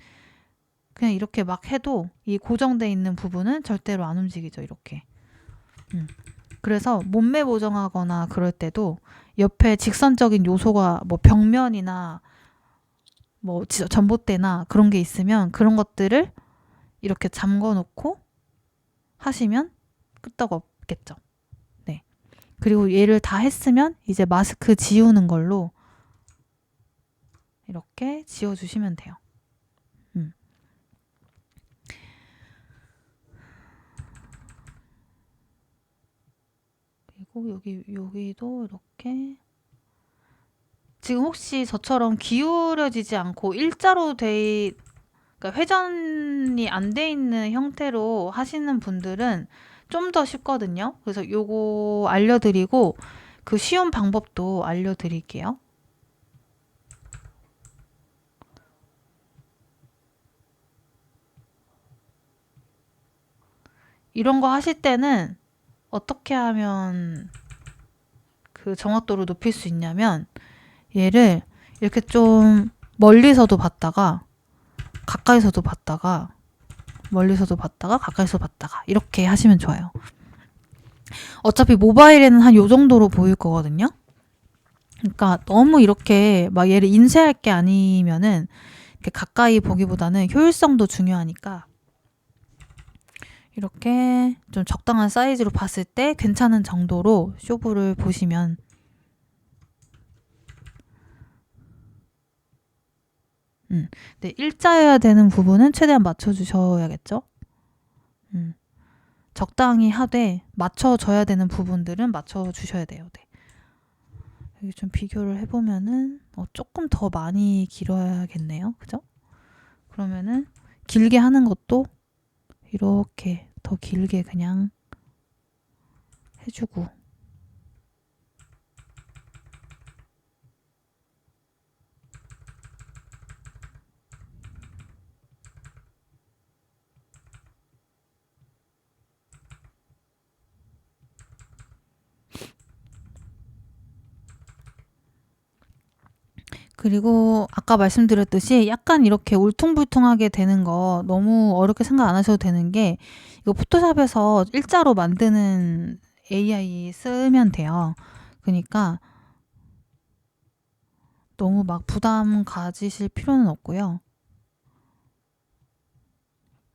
그냥 이렇게 막 해도 이 고정돼 있는 부분은 절대로 안 움직이죠. 이렇게. 그래서 몸매 보정하거나 그럴 때도 옆에 직선적인 요소가 뭐 벽면이나 뭐 전봇대나 그런 게 있으면 그런 것들을 이렇게 잠궈 놓고 하시면 끄떡없겠죠. 네. 그리고 얘를 다 했으면 이제 마스크 지우는 걸로 이렇게 지워주시면 돼요. 그리고 여기도 이렇게. 지금 혹시 저처럼 기울어지지 않고 일자로 그러니까 회전이 안 돼 있는 형태로 하시는 분들은 좀 더 쉽거든요. 그래서 요거 알려드리고, 그 쉬운 방법도 알려드릴게요. 이런 거 하실 때는 어떻게 하면 그 정확도를 높일 수 있냐면, 얘를 이렇게 좀 멀리서도 봤다가 가까이서도 봤다가 멀리서도 봤다가 가까이서 봤다가 이렇게 하시면 좋아요. 어차피 모바일에는 한 요 정도로 보일 거거든요. 그러니까 너무 이렇게 막 얘를 인쇄할 게 아니면은 이렇게 가까이 보기보다는 효율성도 중요하니까 이렇게 좀 적당한 사이즈로 봤을 때 괜찮은 정도로 쇼부를 보시면. 근데 일자여야 되는 부분은 최대한 맞춰주셔야겠죠. 적당히 하되 맞춰줘야 되는 부분들은 맞춰주셔야 돼요. 네. 여기 좀 비교를 해보면은 조금 더 많이 길어야겠네요. 그죠? 그러면은 길게 하는 것도 이렇게 더 길게 그냥 해주고 그리고 아까 말씀드렸듯이 약간 이렇게 울퉁불퉁하게 되는 거 너무 어렵게 생각 안 하셔도 되는 게 이거 포토샵에서 일자로 만드는 AI 쓰면 돼요. 그러니까 너무 막 부담 가지실 필요는 없고요.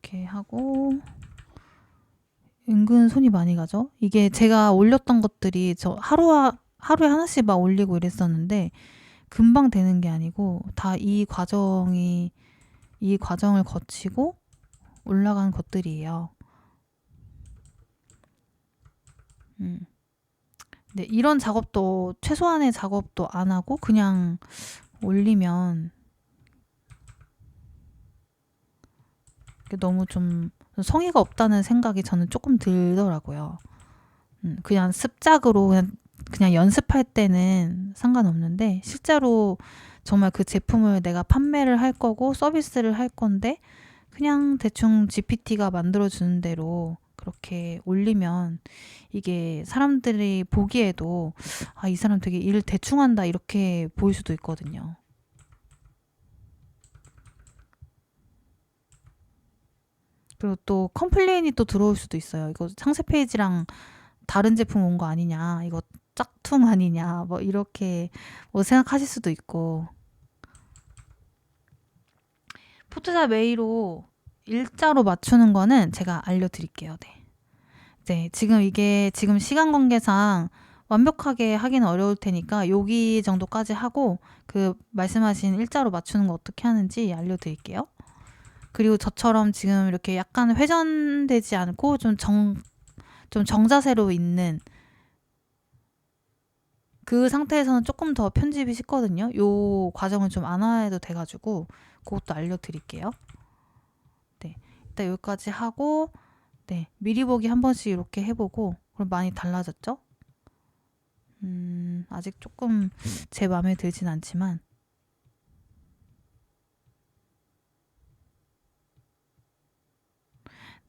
이렇게 하고 은근 손이 많이 가죠. 이게 제가 올렸던 것들이 저 하루에 하나씩 막 올리고 이랬었는데 금방 되는 게 아니고 다 이 과정을 거치고 올라간 것들이에요. 네, 이런 작업도 최소한의 작업도 안 하고 그냥 올리면 너무 좀 성의가 없다는 생각이 저는 조금 들더라고요. 그냥 습작으로 그냥 연습할 때는 상관없는데 실제로 정말 그 제품을 내가 판매를 할 거고 서비스를 할 건데 그냥 대충 GPT가 만들어주는 대로 그렇게 올리면 이게 사람들이 보기에도 아, 이 사람 되게 일 대충 한다 이렇게 보일 수도 있거든요. 그리고 또 컴플레인이 또 들어올 수도 있어요. 이거 상세 페이지랑 다른 제품 온 거 아니냐, 이거 짝퉁 아니냐, 뭐 이렇게 뭐 생각하실 수도 있고. 포토샵 A로 일자로 맞추는 거는 제가 알려드릴게요. 네. 네, 지금 시간 관계상 완벽하게 하기는 어려울 테니까 여기 정도까지 하고 그 말씀하신 일자로 맞추는 거 어떻게 하는지 알려드릴게요. 그리고 저처럼 지금 이렇게 약간 회전되지 않고 좀 정자세로 있는 그 상태에서는 조금 더 편집이 쉽거든요. 요 과정은 좀 안 해도 돼가지고 그것도 알려드릴게요. 네, 일단 여기까지 하고 네, 미리 보기 한 번씩 이렇게 해보고 그럼 많이 달라졌죠? 아직 조금 제 마음에 들진 않지만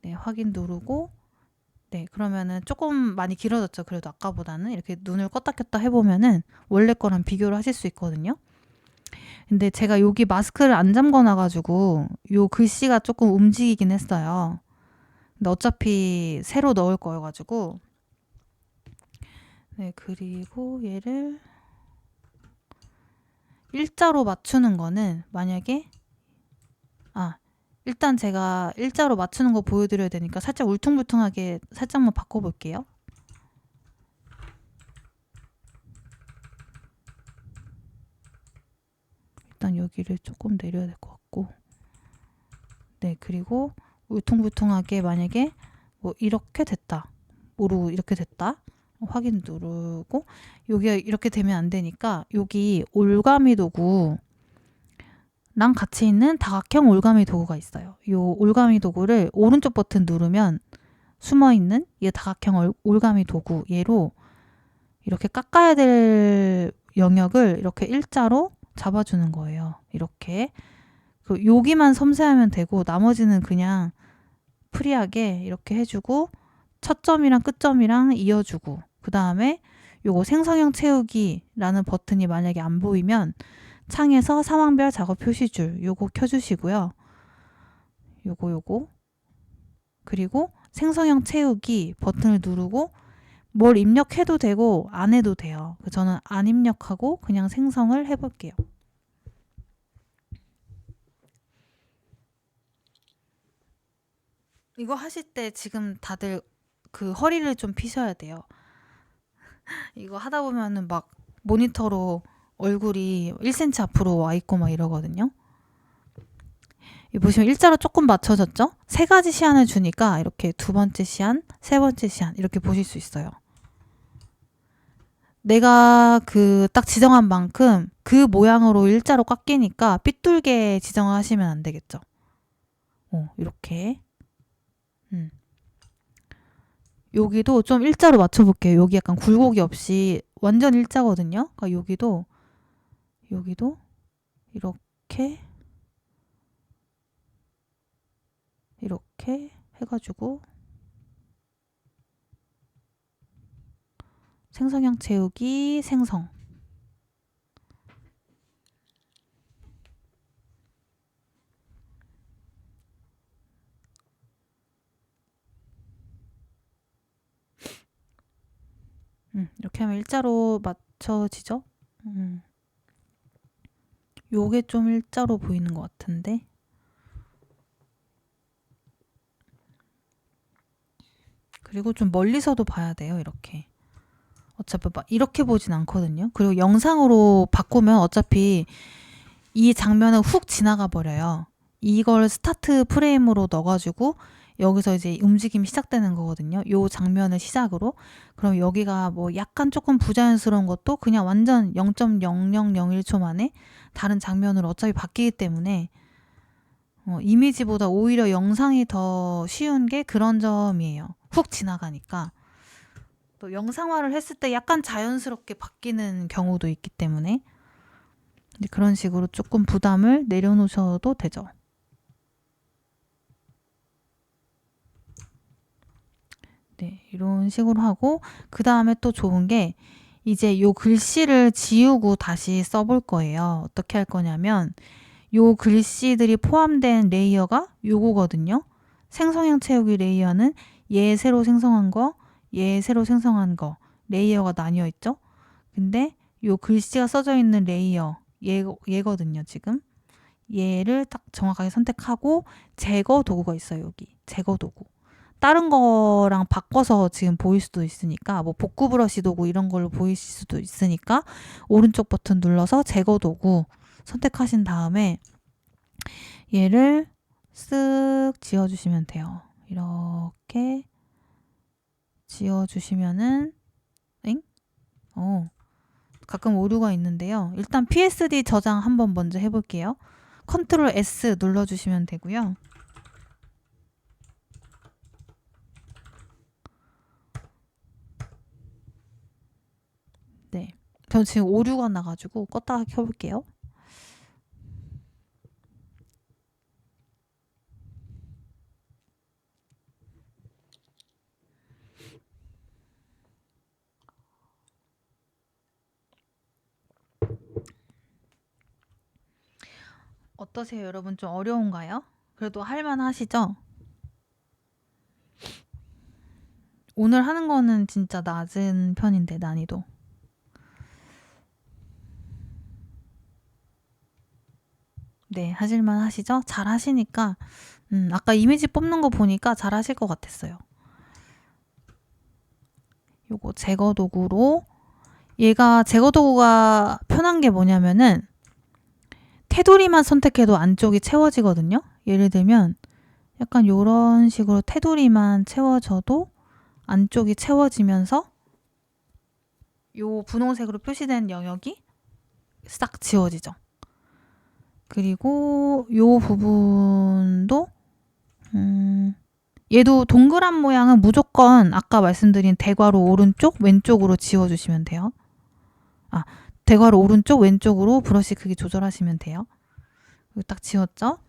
네, 확인 누르고 네, 그러면은 조금 많이 길어졌죠. 그래도 아까보다는 이렇게 눈을 껐다 켰다 해보면은 원래 거랑 비교를 하실 수 있거든요. 근데 제가 여기 마스크를 안 잠궈 놔가지고 요 글씨가 조금 움직이긴 했어요. 근데 어차피 새로 넣을 거여가지고 네, 그리고 얘를 일자로 맞추는 거는 만약에 일단 제가 일자로 맞추는 거 보여드려야 되니까 살짝 울퉁불퉁하게 살짝만 바꿔볼게요. 일단 여기를 조금 내려야 될 것 같고 네, 그리고 울퉁불퉁하게 만약에 뭐 이렇게 됐다, 모르고 이렇게 됐다 확인 누르고 여기가 이렇게 되면 안 되니까 여기 올가미 도구랑 같이 있는 다각형 올가미 도구가 있어요. 이 올가미 도구를 오른쪽 버튼 누르면 숨어있는 이 다각형 올가미 도구 얘로 이렇게 깎아야 될 영역을 이렇게 일자로 잡아주는 거예요. 이렇게 여기만 섬세하면 되고 나머지는 그냥 프리하게 이렇게 해주고 첫 점이랑 끝점이랑 이어주고 그 다음에 요거 생성형 채우기라는 버튼이 만약에 안 보이면 창에서 상황별 작업 표시줄 요거 켜주시고요. 요거 그리고 생성형 채우기 버튼을 누르고 뭘 입력해도 되고 안 해도 돼요. 저는 안 입력하고 그냥 생성을 해볼게요. 이거 하실 때 지금 다들 그 허리를 좀 피셔야 돼요. 이거 하다 보면은 막 모니터로 얼굴이 1cm 앞으로 와 있고 막 이러거든요. 여기 보시면 일자로 조금 맞춰졌죠? 세 가지 시안을 주니까 이렇게 두 번째 시안, 세 번째 시안 이렇게 보실 수 있어요. 내가 그 딱 지정한 만큼 그 모양으로 일자로 깎이니까 삐뚤게 지정을 하시면 안 되겠죠. 이렇게. 여기도 좀 일자로 맞춰볼게요. 여기 약간 굴곡이 없이 완전 일자거든요. 그러니까 여기도 이렇게 해가지고 생성형 채우기 생성. 이렇게 하면 일자로 맞춰지죠? 요게 좀 일자로 보이는 것 같은데. 그리고 좀 멀리서도 봐야 돼요, 이렇게. 어차피 막 이렇게 보진 않거든요. 그리고 영상으로 바꾸면 어차피 이 장면은 훅 지나가 버려요. 이걸 스타트 프레임으로 넣어가지고 여기서 이제 움직임이 시작되는 거거든요. 요 장면을 시작으로. 그럼 여기가 뭐 약간 조금 부자연스러운 것도 그냥 완전 0.0001초 만에 다른 장면으로 어차피 바뀌기 때문에 이미지보다 오히려 영상이 더 쉬운 게 그런 점이에요. 훅 지나가니까. 또 영상화를 했을 때 약간 자연스럽게 바뀌는 경우도 있기 때문에 그런 식으로 조금 부담을 내려놓으셔도 되죠. 네, 이런 식으로 하고 그 다음에 또 좋은 게 이제 요 글씨를 지우고 다시 써볼 거예요. 어떻게 할 거냐면 요 글씨들이 포함된 레이어가 요거거든요. 생성형 채우기 레이어는 얘 새로 생성한 거, 얘 새로 생성한 거 레이어가 나뉘어 있죠. 근데 요 글씨가 써져 있는 레이어 얘거든요. 지금 얘를 딱 정확하게 선택하고 제거 도구가 있어요. 여기 제거 도구. 다른 거랑 바꿔서 지금 보일 수도 있으니까 뭐 복구 브러쉬 도구 이런 걸로 보이실 수도 있으니까 오른쪽 버튼 눌러서 제거 도구 선택하신 다음에 얘를 쓱 지워주시면 돼요. 이렇게 지워주시면은 가끔 오류가 있는데요. 일단 PSD 저장 한번 먼저 해볼게요. 컨트롤 S 눌러주시면 되고요. 네, 저 지금 오류가 나가지고 껐다가 켜볼게요. 어떠세요, 여러분? 좀 어려운가요? 그래도 할만하시죠? 오늘 하는 거는 진짜 낮은 편인데 난이도. 네, 하실만 하시죠? 잘 하시니까 아까 이미지 뽑는 거 보니까 잘 하실 것 같았어요. 요거 제거 도구로 얘가 제거 도구가 편한 게 뭐냐면은 테두리만 선택해도 안쪽이 채워지거든요. 예를 들면 약간 요런 식으로 테두리만 채워져도 안쪽이 채워지면서 요 분홍색으로 표시된 영역이 싹 지워지죠. 그리고 요 부분도 얘도 동그란 모양은 무조건 아까 말씀드린 대괄호 오른쪽 왼쪽으로 지워주시면 돼요. 대괄호 오른쪽 왼쪽으로 브러쉬 크기 조절하시면 돼요. 딱 지웠죠?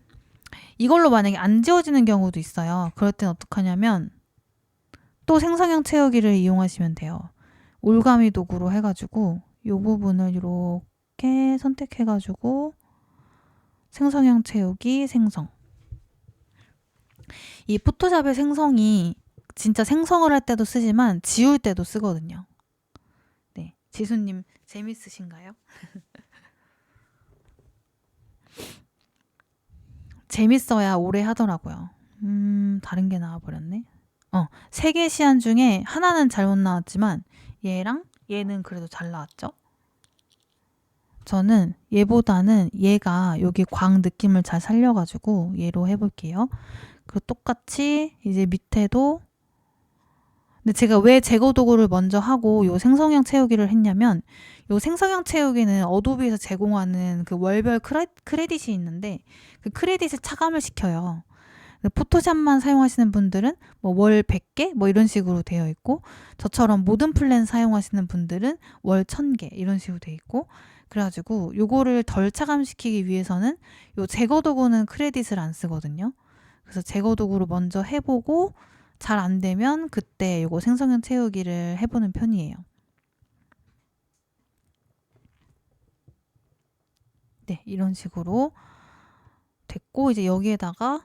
이걸로 만약에 안 지워지는 경우도 있어요. 그럴 땐 어떡하냐면 또 생성형 채우기를 이용하시면 돼요. 올가미 도구로 해가지고 이 부분을 이렇게 선택해가지고 생성형 채우기 생성. 이 포토샵의 생성이 진짜 생성을 할 때도 쓰지만 지울 때도 쓰거든요. 네, 지수님 재밌으신가요? 재밌어야 오래 하더라고요. 다른 게 나와버렸네. 3개 시안 중에 하나는 잘못 나왔지만 얘랑 얘는 그래도 잘 나왔죠? 저는 얘보다는 얘가 여기 광 느낌을 잘 살려가지고 얘로 해볼게요. 그리고 똑같이 이제 밑에도, 근데 제가 왜 제거 도구를 먼저 하고 요 생성형 채우기를 했냐면, 요 생성형 채우기는 어도비에서 제공하는 그 월별 크레딧이 있는데 그 크레딧을 차감을 시켜요. 포토샵만 사용하시는 분들은 뭐 월 100개 뭐 이런 식으로 되어 있고, 저처럼 모든 플랜 사용하시는 분들은 월 1000개 이런 식으로 되어 있고, 그래가지고 요거를 덜 차감시키기 위해서는 요 제거 도구는 크레딧을 안 쓰거든요. 그래서 제거 도구로 먼저 해보고 잘 안 되면 그때 요거 생성형 채우기를 해보는 편이에요. 네, 이런 식으로 됐고, 이제 여기에다가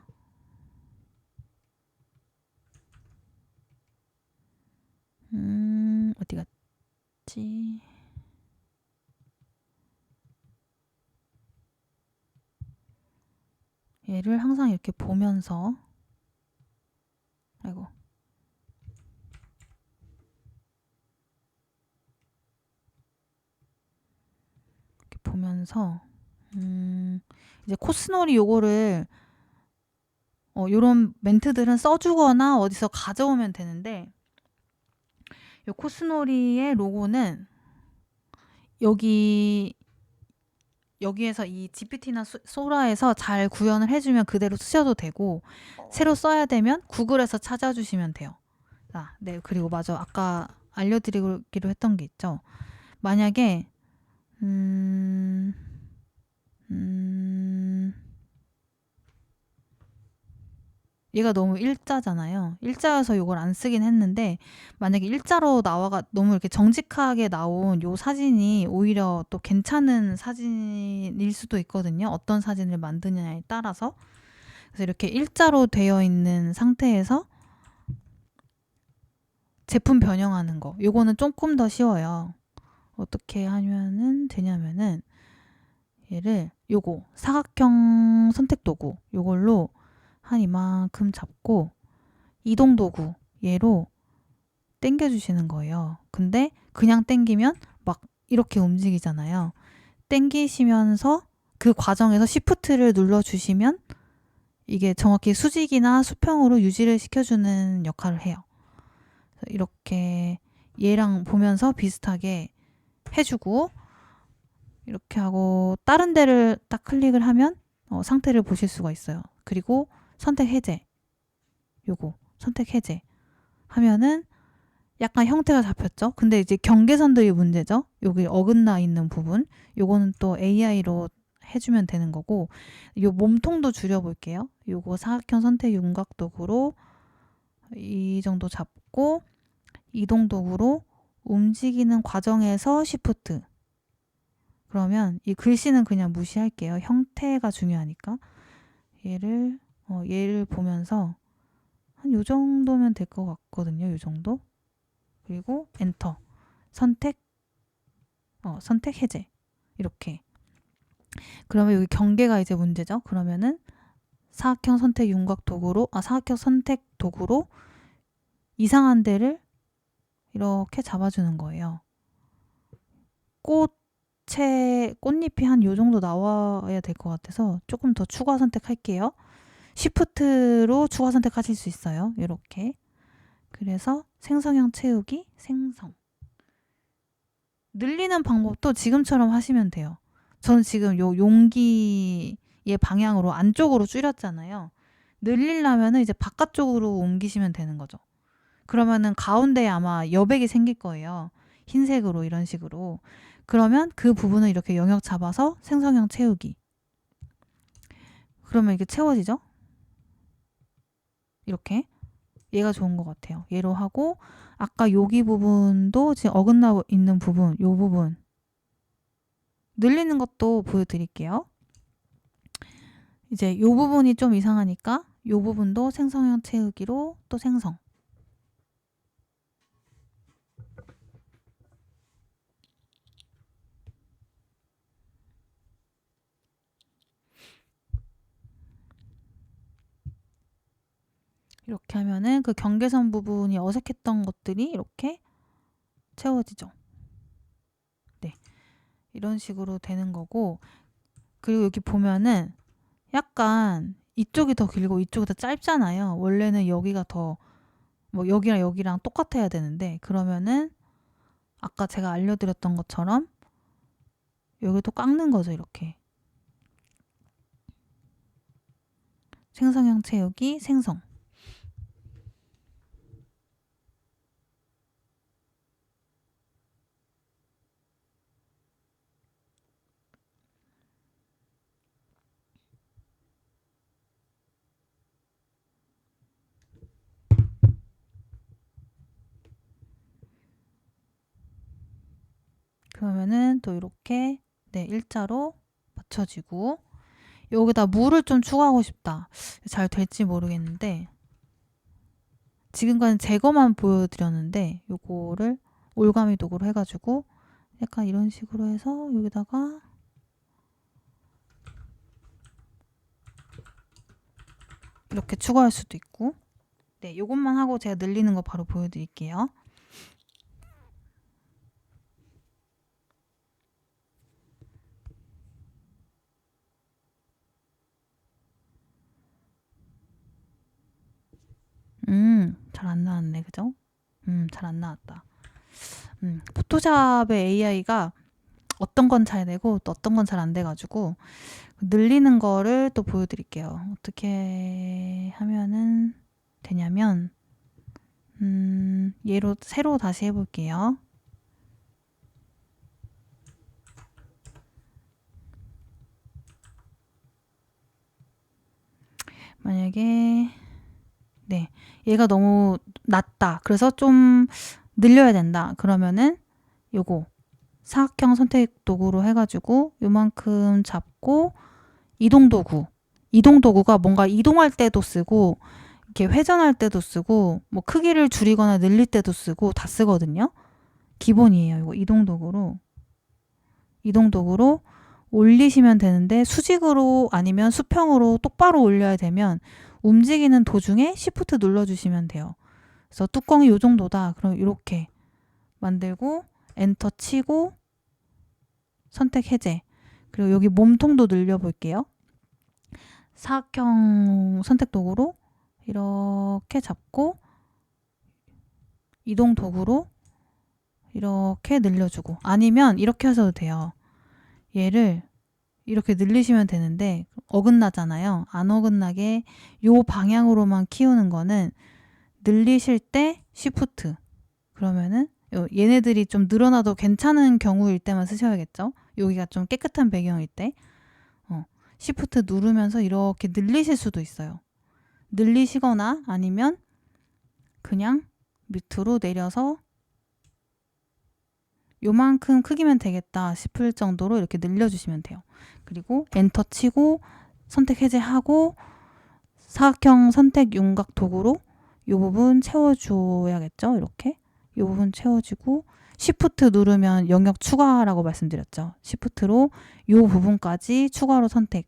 어디 갔지? 얘를 항상 이렇게 보면서, 아이고, 이렇게 보면서 이제 코스놀이 요거를 요런 멘트들은 써주거나 어디서 가져오면 되는데, 요 코스놀이의 로고는 여기에서 이 GPT나 소라에서 잘 구현을 해주면 그대로 쓰셔도 되고, 새로 써야 되면 구글에서 찾아주시면 돼요. 아, 네. 그리고 맞아. 아까 알려드리기로 했던 게 있죠. 만약에 얘가 너무 일자잖아요. 일자여서 이걸 안 쓰긴 했는데, 만약에 일자로 나와가 너무 이렇게 정직하게 나온 요 사진이 오히려 또 괜찮은 사진일 수도 있거든요. 어떤 사진을 만드느냐에 따라서. 그래서 이렇게 일자로 되어 있는 상태에서 제품 변형하는 거, 요거는 조금 더 쉬워요. 어떻게 하면은 되냐면은, 얘를 요거 사각형 선택 도구 요걸로 한 이만큼 잡고, 이동 도구 얘로 당겨 주시는 거예요. 근데 그냥 당기면 막 이렇게 움직이잖아요. 당기시면서 그 과정에서 시프트를 눌러 주시면 이게 정확히 수직이나 수평으로 유지를 시켜주는 역할을 해요. 그래서 이렇게 얘랑 보면서 비슷하게 해주고, 이렇게 하고 다른 데를 딱 클릭을 하면 상태를 보실 수가 있어요. 그리고 선택 해제, 요거 선택 해제 하면은 약간 형태가 잡혔죠. 근데 이제 경계선들이 문제죠. 여기 어긋나 있는 부분, 요거는 또 AI로 해주면 되는 거고, 요 몸통도 줄여볼게요. 요거 사각형 선택 윤곽 도구로 이 정도 잡고, 이동 도구로 움직이는 과정에서 시프트. 그러면 이 글씨는 그냥 무시할게요. 형태가 중요하니까. 얘를 보면서 한 요 정도면 될 것 같거든요. 요 정도. 그리고 엔터. 선택 해제. 이렇게. 그러면 여기 경계가 이제 문제죠. 그러면은 사각형 선택 윤곽 도구로, 사각형 선택 도구로 이상한 데를 이렇게 잡아주는 거예요. 꽃잎이 한 요 정도 나와야 될 것 같아서 조금 더 추가 선택할게요. 시프트로 추가 선택하실 수 있어요. 이렇게. 그래서 생성형 채우기, 생성. 늘리는 방법도 지금처럼 하시면 돼요. 저는 지금 요 용기의 방향으로 안쪽으로 줄였잖아요. 늘리려면은 이제 바깥쪽으로 옮기시면 되는 거죠. 그러면은 가운데에 아마 여백이 생길 거예요. 흰색으로 이런 식으로. 그러면 그 부분을 이렇게 영역 잡아서 생성형 채우기. 그러면 이게 채워지죠? 이렇게. 얘가 좋은 것 같아요. 얘로 하고, 아까 여기 부분도 지금 어긋나 있는 부분, 요 부분 늘리는 것도 보여드릴게요. 이제 요 부분이 좀 이상하니까 요 부분도 생성형 채우기로 또 생성. 이렇게 하면은 그 경계선 부분이 어색했던 것들이 이렇게 채워지죠. 네. 이런 식으로 되는 거고, 그리고 여기 보면은 약간 이쪽이 더 길고 이쪽이 더 짧잖아요. 원래는 여기가 더 뭐 여기랑 여기랑 똑같아야 되는데, 그러면은 아까 제가 알려드렸던 것처럼 여기도 깎는 거죠. 이렇게 생성형 채우기 생성. 그러면은 또 이렇게 네, 일자로 맞춰지고, 여기다 물을 좀 추가하고 싶다. 잘 될지 모르겠는데, 지금까지 제거만 보여드렸는데 요거를 올가미 도구로 해가지고 약간 이런 식으로 해서 여기다가 이렇게 추가할 수도 있고, 네, 요것만 하고 제가 늘리는 거 바로 보여드릴게요. 잘 안 나왔네, 그죠? 잘 안 나왔다. 포토샵의 AI가 어떤 건 잘 되고 또 어떤 건 잘 안 돼가지고 늘리는 거를 또 보여드릴게요. 어떻게 하면은 되냐면, 얘로 새로 다시 해볼게요. 만약에 네, 얘가 너무 낮다. 그래서 좀 늘려야 된다. 그러면은 요거 사각형 선택 도구로 해가지고 요만큼 잡고 이동 도구. 이동 도구가 뭔가 이동할 때도 쓰고 이렇게 회전할 때도 쓰고 뭐 크기를 줄이거나 늘릴 때도 쓰고 다 쓰거든요. 기본이에요. 이거 이동 도구로 올리시면 되는데, 수직으로 아니면 수평으로 똑바로 올려야 되면 움직이는 도중에 Shift 눌러주시면 돼요. 그래서 뚜껑이 이 정도다. 그럼 이렇게 만들고 엔터 치고 선택 해제. 그리고 여기 몸통도 늘려볼게요. 사각형 선택 도구로 이렇게 잡고 이동 도구로 이렇게 늘려주고, 아니면 이렇게 하셔도 돼요. 얘를 이렇게 늘리시면 되는데 어긋나잖아요. 안 어긋나게 요 방향으로만 키우는 거는 늘리실 때 Shift. 그러면은 얘네들이 좀 늘어나도 괜찮은 경우일 때만 쓰셔야겠죠. 여기가 좀 깨끗한 배경일 때 Shift 누르면서 이렇게 늘리실 수도 있어요. 늘리시거나 아니면 그냥 밑으로 내려서 요만큼 크기면 되겠다 싶을 정도로 이렇게 늘려주시면 돼요. 그리고 엔터 치고 선택 해제하고 사각형 선택 윤곽 도구로 이 부분 채워줘야겠죠. 이렇게 이 부분 채워지고, Shift 누르면 영역 추가라고 말씀드렸죠. Shift로 이 부분까지 추가로 선택.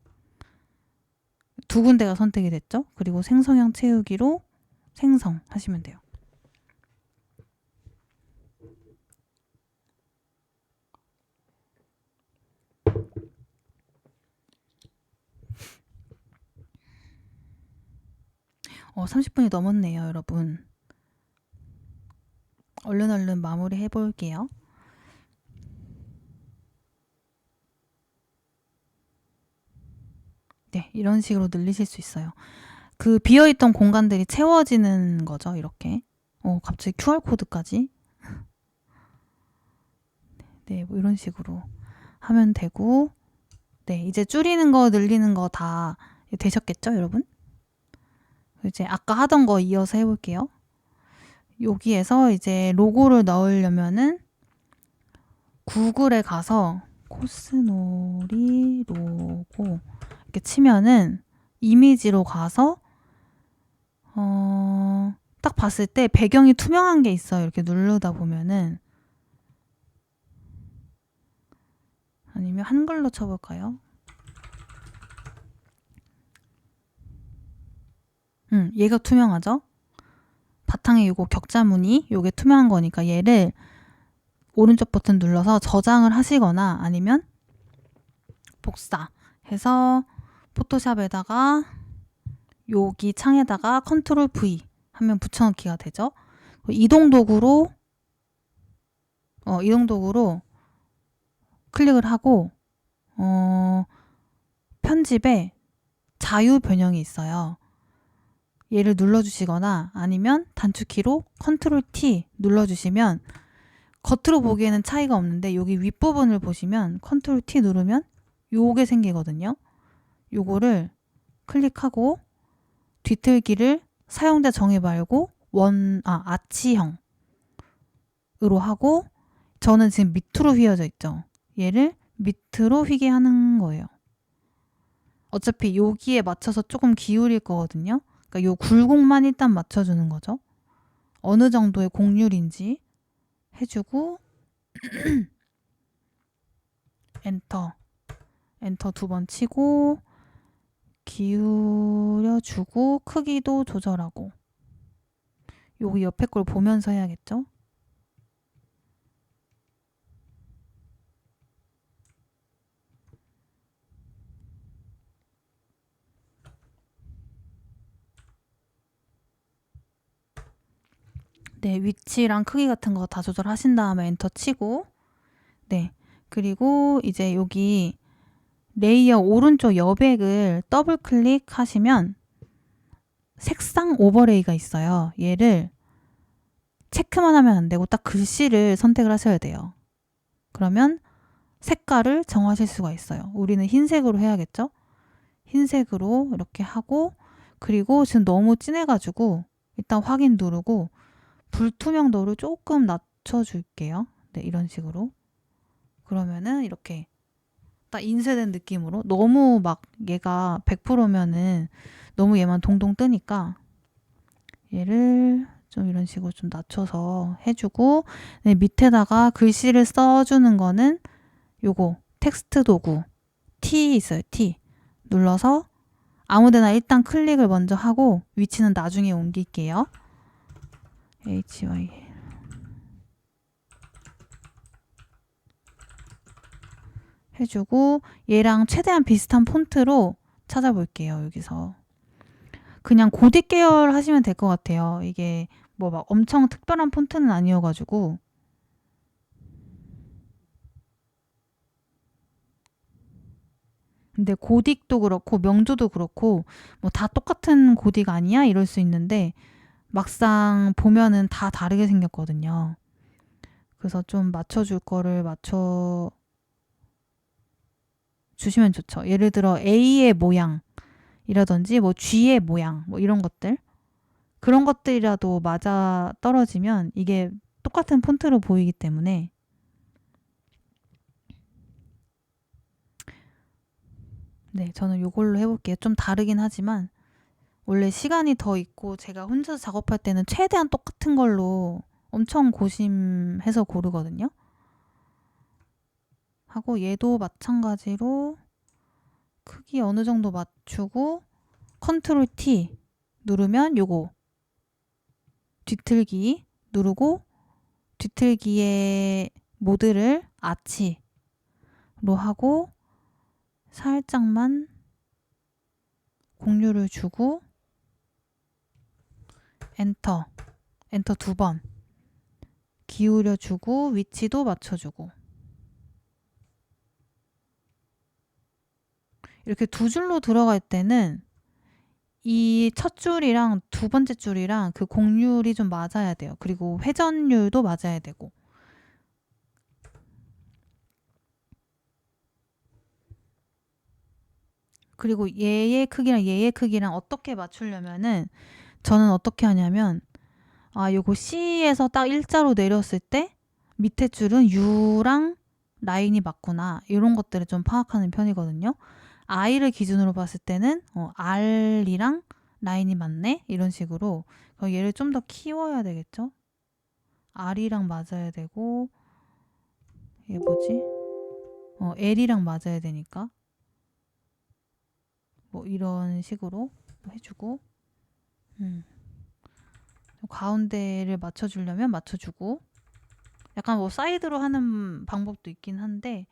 두 군데가 선택이 됐죠. 그리고 생성형 채우기로 생성하시면 돼요. 30분이 넘었네요, 여러분. 얼른 마무리 해볼게요. 네, 이런 식으로 늘리실 수 있어요. 그 비어있던 공간들이 채워지는 거죠, 이렇게. 갑자기 QR코드까지. 네, 뭐 이런 식으로 하면 되고, 네, 이제 줄이는 거, 늘리는 거 다 되셨겠죠, 여러분? 이제 아까 하던 거 이어서 해볼게요. 여기에서 이제 로고를 넣으려면은 구글에 가서 코스놀이 로고 이렇게 치면은 이미지로 가서 딱 봤을 때 배경이 투명한 게 있어요. 이렇게 누르다 보면은, 아니면 한글로 쳐볼까요? 얘가 투명하죠? 바탕에 이거 격자무늬 요게 투명한 거니까 얘를 오른쪽 버튼 눌러서 저장을 하시거나 아니면 복사해서 포토샵에다가 여기 창에다가 컨트롤 V 하면 붙여넣기가 되죠. 이동도구로 클릭을 하고 편집에 자유 변형이 있어요. 얘를 눌러주시거나 아니면 단축키로 컨트롤 T 눌러주시면 겉으로 보기에는 차이가 없는데 여기 윗부분을 보시면 컨트롤 T 누르면 요게 생기거든요. 요거를 클릭하고 뒤틀기를 사용자 정의 말고 아치형으로 하고 저는 지금 밑으로 휘어져 있죠. 얘를 밑으로 휘게 하는 거예요. 어차피 여기에 맞춰서 조금 기울일 거거든요. 그러니까 요 굴곡만 일단 맞춰주는 거죠. 어느 정도의 곡률인지 해주고 엔터 2번 치고 기울여주고 크기도 조절하고 여기 옆에 걸 보면서 해야겠죠? 네, 위치랑 크기 같은 거 다 조절하신 다음에 엔터 치고 네, 그리고 이제 여기 레이어 오른쪽 여백을 더블 클릭하시면 색상 오버레이가 있어요. 얘를 체크만 하면 안 되고 딱 글씨를 선택을 하셔야 돼요. 그러면 색깔을 정하실 수가 있어요. 우리는 흰색으로 해야겠죠? 흰색으로 이렇게 하고 그리고 지금 너무 진해가지고 일단 확인 누르고 불투명도를 조금 낮춰줄게요. 네, 이런 식으로. 그러면은 이렇게 딱 인쇄된 느낌으로 너무 막 얘가 100%면은 너무 얘만 동동 뜨니까 얘를 좀 이런 식으로 좀 낮춰서 해주고 네, 밑에다가 글씨를 써주는 거는 요거 텍스트 도구 T 있어요. T 눌러서 아무데나 일단 클릭을 먼저 하고 위치는 나중에 옮길게요. HY 해주고 얘랑 최대한 비슷한 폰트로 찾아볼게요. 여기서 그냥 고딕 계열 하시면 될 것 같아요. 이게 뭐 막 엄청 특별한 폰트는 아니어가지고 근데 고딕도 그렇고 명조도 그렇고 뭐 다 똑같은 고딕 아니야? 이럴 수 있는데 막상 보면은 다 다르게 생겼거든요. 그래서 좀 맞춰줄 거를 맞춰 주시면 좋죠. 예를 들어 A의 모양이라든지 뭐 G의 모양 뭐 이런 것들 그런 것들이라도 맞아 떨어지면 이게 똑같은 폰트로 보이기 때문에 네, 저는 이걸로 해볼게요. 좀 다르긴 하지만 원래 시간이 더 있고 제가 혼자서 작업할 때는 최대한 똑같은 걸로 엄청 고심해서 고르거든요. 하고 얘도 마찬가지로 크기 어느 정도 맞추고 컨트롤 T 누르면 요거 뒤틀기 누르고 뒤틀기의 모드를 아치로 하고 살짝만 공유를 주고 엔터 2번 기울여주고 위치도 맞춰주고 이렇게 두 줄로 들어갈 때는 이 첫 줄이랑 두 번째 줄이랑 그 곡률이 좀 맞아야 돼요. 그리고 회전율도 맞아야 되고 그리고 얘의 크기랑 어떻게 맞추려면은 저는 어떻게 하냐면 요거 C에서 딱 일자로 내렸을 때 밑에 줄은 U랑 라인이 맞구나 이런 것들을 좀 파악하는 편이거든요. I를 기준으로 봤을 때는 R이랑 라인이 맞네 이런 식으로 얘를 좀 더 키워야 되겠죠. R이랑 맞아야 되고 얘 뭐지? L이랑 맞아야 되니까 뭐 이런 식으로 해주고 가운데를 맞춰주려면 맞춰주고 약간 뭐 사이드로 하는 방법도 있긴 한데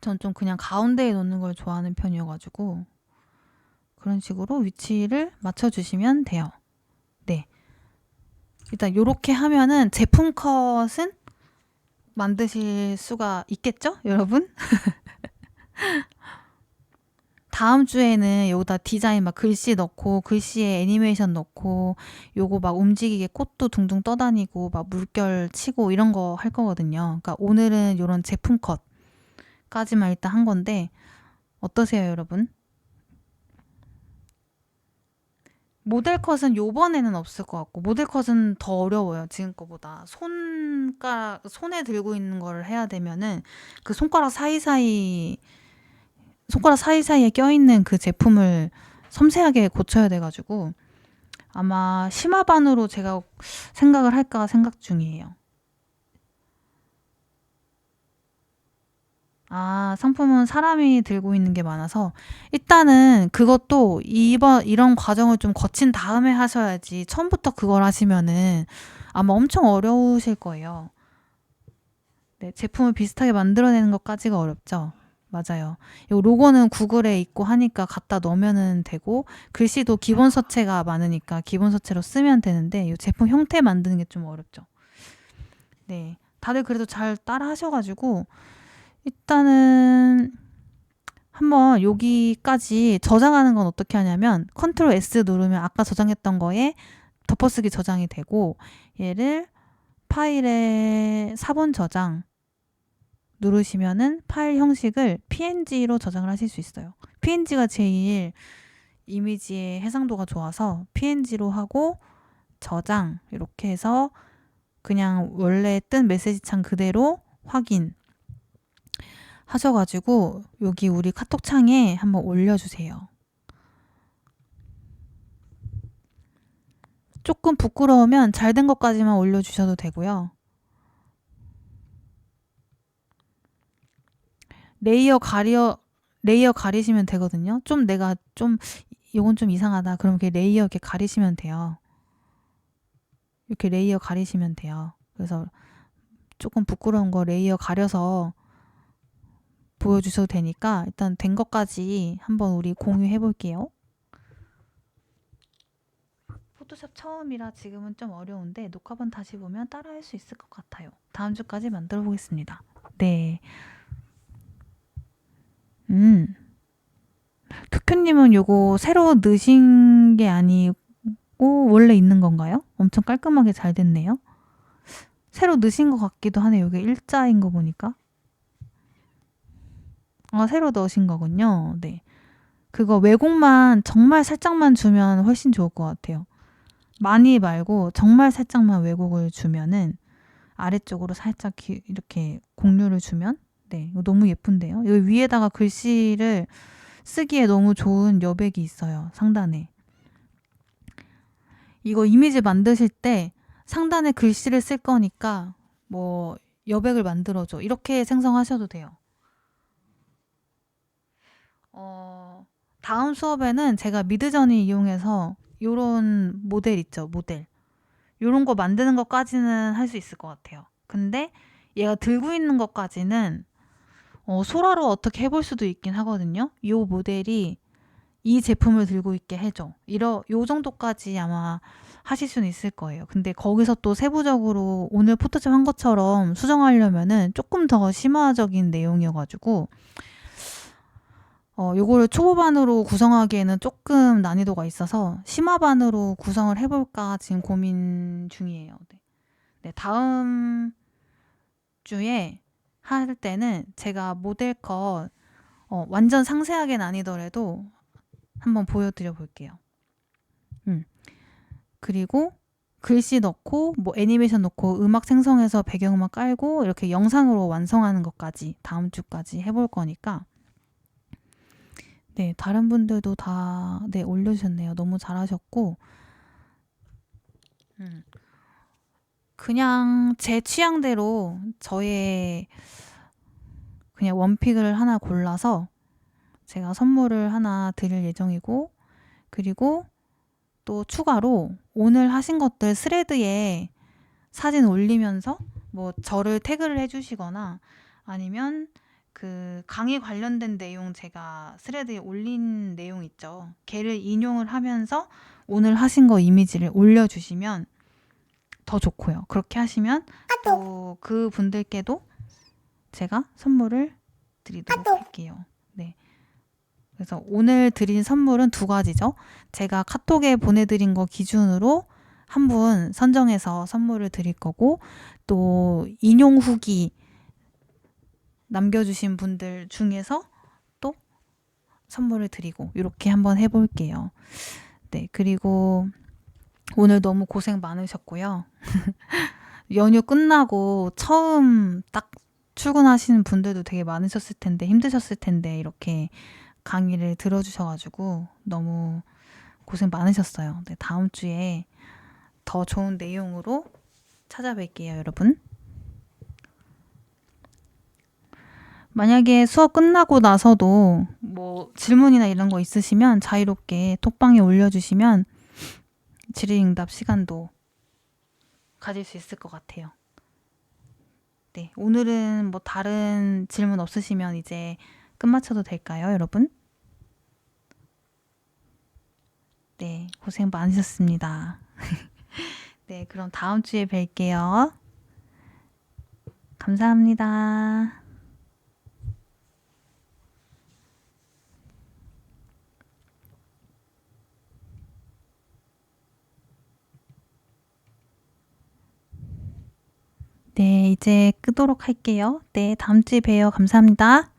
전 좀 그냥 가운데에 놓는 걸 좋아하는 편이어가지고 그런 식으로 위치를 맞춰주시면 돼요. 네. 일단 요렇게 하면은 제품 컷은 만드실 수가 있겠죠? 여러분? 다음 주에는 여기다 디자인 막 글씨 넣고 글씨에 애니메이션 넣고 요거 막 움직이게 꽃도 둥둥 떠다니고 막 물결 치고 이런 거 할 거거든요. 그러니까 오늘은 요런 제품 컷까지만 일단 한 건데 어떠세요, 여러분? 모델 컷은 요번에는 없을 것 같고 모델 컷은 더 어려워요. 지금 거보다. 손에 들고 있는 거를 해야 되면은 그 손가락 사이사이에 껴있는 그 제품을 섬세하게 고쳐야 돼가지고 아마 심화반으로 제가 생각을 할까 생각 중이에요. 아, 상품은 사람이 들고 있는 게 많아서 일단은 그것도 이런 과정을 좀 거친 다음에 하셔야지 처음부터 그걸 하시면은 아마 엄청 어려우실 거예요. 네, 제품을 비슷하게 만들어내는 것까지가 어렵죠. 맞아요. 이 로고는 구글에 있고 하니까 갖다 넣으면 되고 글씨도 기본 서체가 많으니까 기본 서체로 쓰면 되는데 이 제품 형태 만드는 게 좀 어렵죠. 네, 다들 그래도 잘 따라 하셔가지고 일단은 한번 여기까지 저장하는 건 어떻게 하냐면 컨트롤 S 누르면 아까 저장했던 거에 덮어쓰기 저장이 되고 얘를 파일에 사본 저장 누르시면은 파일 형식을 PNG로 저장을 하실 수 있어요. PNG가 제일 이미지의 해상도가 좋아서 PNG로 하고 저장 이렇게 해서 그냥 원래 뜬 메시지 창 그대로 확인 하셔가지고 여기 우리 카톡 창에 한번 올려주세요. 조금 부끄러우면 잘 된 것까지만 올려주셔도 되고요. 레이어 가리시면 되거든요. 좀 내가 좀 이건 좀 이상하다. 그럼 이렇게 레이어 이렇게 가리시면 돼요. 이렇게 레이어 가리시면 돼요. 그래서 조금 부끄러운 거 레이어 가려서 보여주셔도 되니까 일단 된 것까지 한번 우리 공유해 볼게요. 포토샵 처음이라 지금은 좀 어려운데 녹화본 다시 보면 따라할 수 있을 것 같아요. 다음 주까지 만들어 보겠습니다. 네. 큐큐님은 요거 새로 넣으신 게 아니고 원래 있는 건가요? 엄청 깔끔하게 잘 됐네요. 새로 넣으신 것 같기도 하네요. 이게 일자인 거 보니까. 아, 새로 넣으신 거군요. 네. 그거 왜곡만 정말 살짝만 주면 훨씬 좋을 것 같아요. 많이 말고 정말 살짝만 왜곡을 주면은 아래쪽으로 살짝 이렇게 공유를 주면 네, 이거 너무 예쁜데요. 여기 위에다가 글씨를 쓰기에 너무 좋은 여백이 있어요. 상단에. 이거 이미지 만드실 때 상단에 글씨를 쓸 거니까 뭐 여백을 만들어줘. 이렇게 생성하셔도 돼요. 다음 수업에는 제가 미드저니 이용해서 요런 모델 있죠. 모델. 요런 거 만드는 것까지는 할 수 있을 것 같아요. 근데 얘가 들고 있는 것까지는 소라로 어떻게 해볼 수도 있긴 하거든요. 요 모델이 이 제품을 들고 있게 해줘. 요 정도까지 아마 하실 수는 있을 거예요. 근데 거기서 또 세부적으로 오늘 포토샵 한 것처럼 수정하려면은 조금 더 심화적인 내용이어가지고 요거를 초보반으로 구성하기에는 조금 난이도가 있어서 심화반으로 구성을 해볼까 지금 고민 중이에요. 네. 네, 다음 주에 할 때는 제가 모델 컷 완전 상세하게는 아니더라도 한번 보여드려 볼게요. 그리고 글씨 넣고 뭐 애니메이션 넣고 음악 생성해서 배경음악 깔고 이렇게 영상으로 완성하는 것까지 다음 주까지 해볼 거니까 네, 다른 분들도 다 네, 올려주셨네요. 너무 잘하셨고 그냥 제 취향대로 저의 그냥 원픽을 하나 골라서 제가 선물을 하나 드릴 예정이고 그리고 또 추가로 오늘 하신 것들 스레드에 사진 올리면서 뭐 저를 태그를 해주시거나 아니면 그 강의 관련된 내용 제가 스레드에 올린 내용 있죠. 걔를 인용을 하면서 오늘 하신 거 이미지를 올려주시면 더 좋고요. 그렇게 하시면 또 그 분들께도 제가 선물을 드리도록 할게요. 네. 그래서 오늘 드린 선물은 2가지죠. 제가 카톡에 보내드린 거 기준으로 한 분 선정해서 선물을 드릴 거고 또 인용 후기 남겨주신 분들 중에서 또 선물을 드리고 이렇게 한번 해볼게요. 네, 그리고 오늘 너무 고생 많으셨고요. 연휴 끝나고 처음 딱 출근하시는 분들도 되게 많으셨을 텐데 힘드셨을 텐데 이렇게 강의를 들어주셔가지고 너무 고생 많으셨어요. 네, 다음 주에 더 좋은 내용으로 찾아뵐게요, 여러분. 만약에 수업 끝나고 나서도 뭐 질문이나 이런 거 있으시면 자유롭게 톡방에 올려주시면 질의응답 시간도 가질 수 있을 것 같아요. 네, 오늘은 뭐 다른 질문 없으시면 이제 끝마쳐도 될까요, 여러분? 네, 고생 많으셨습니다. 네, 그럼 다음 주에 뵐게요. 감사합니다. 네, 이제 끄도록 할게요. 네, 다음 주에 봬요. 감사합니다.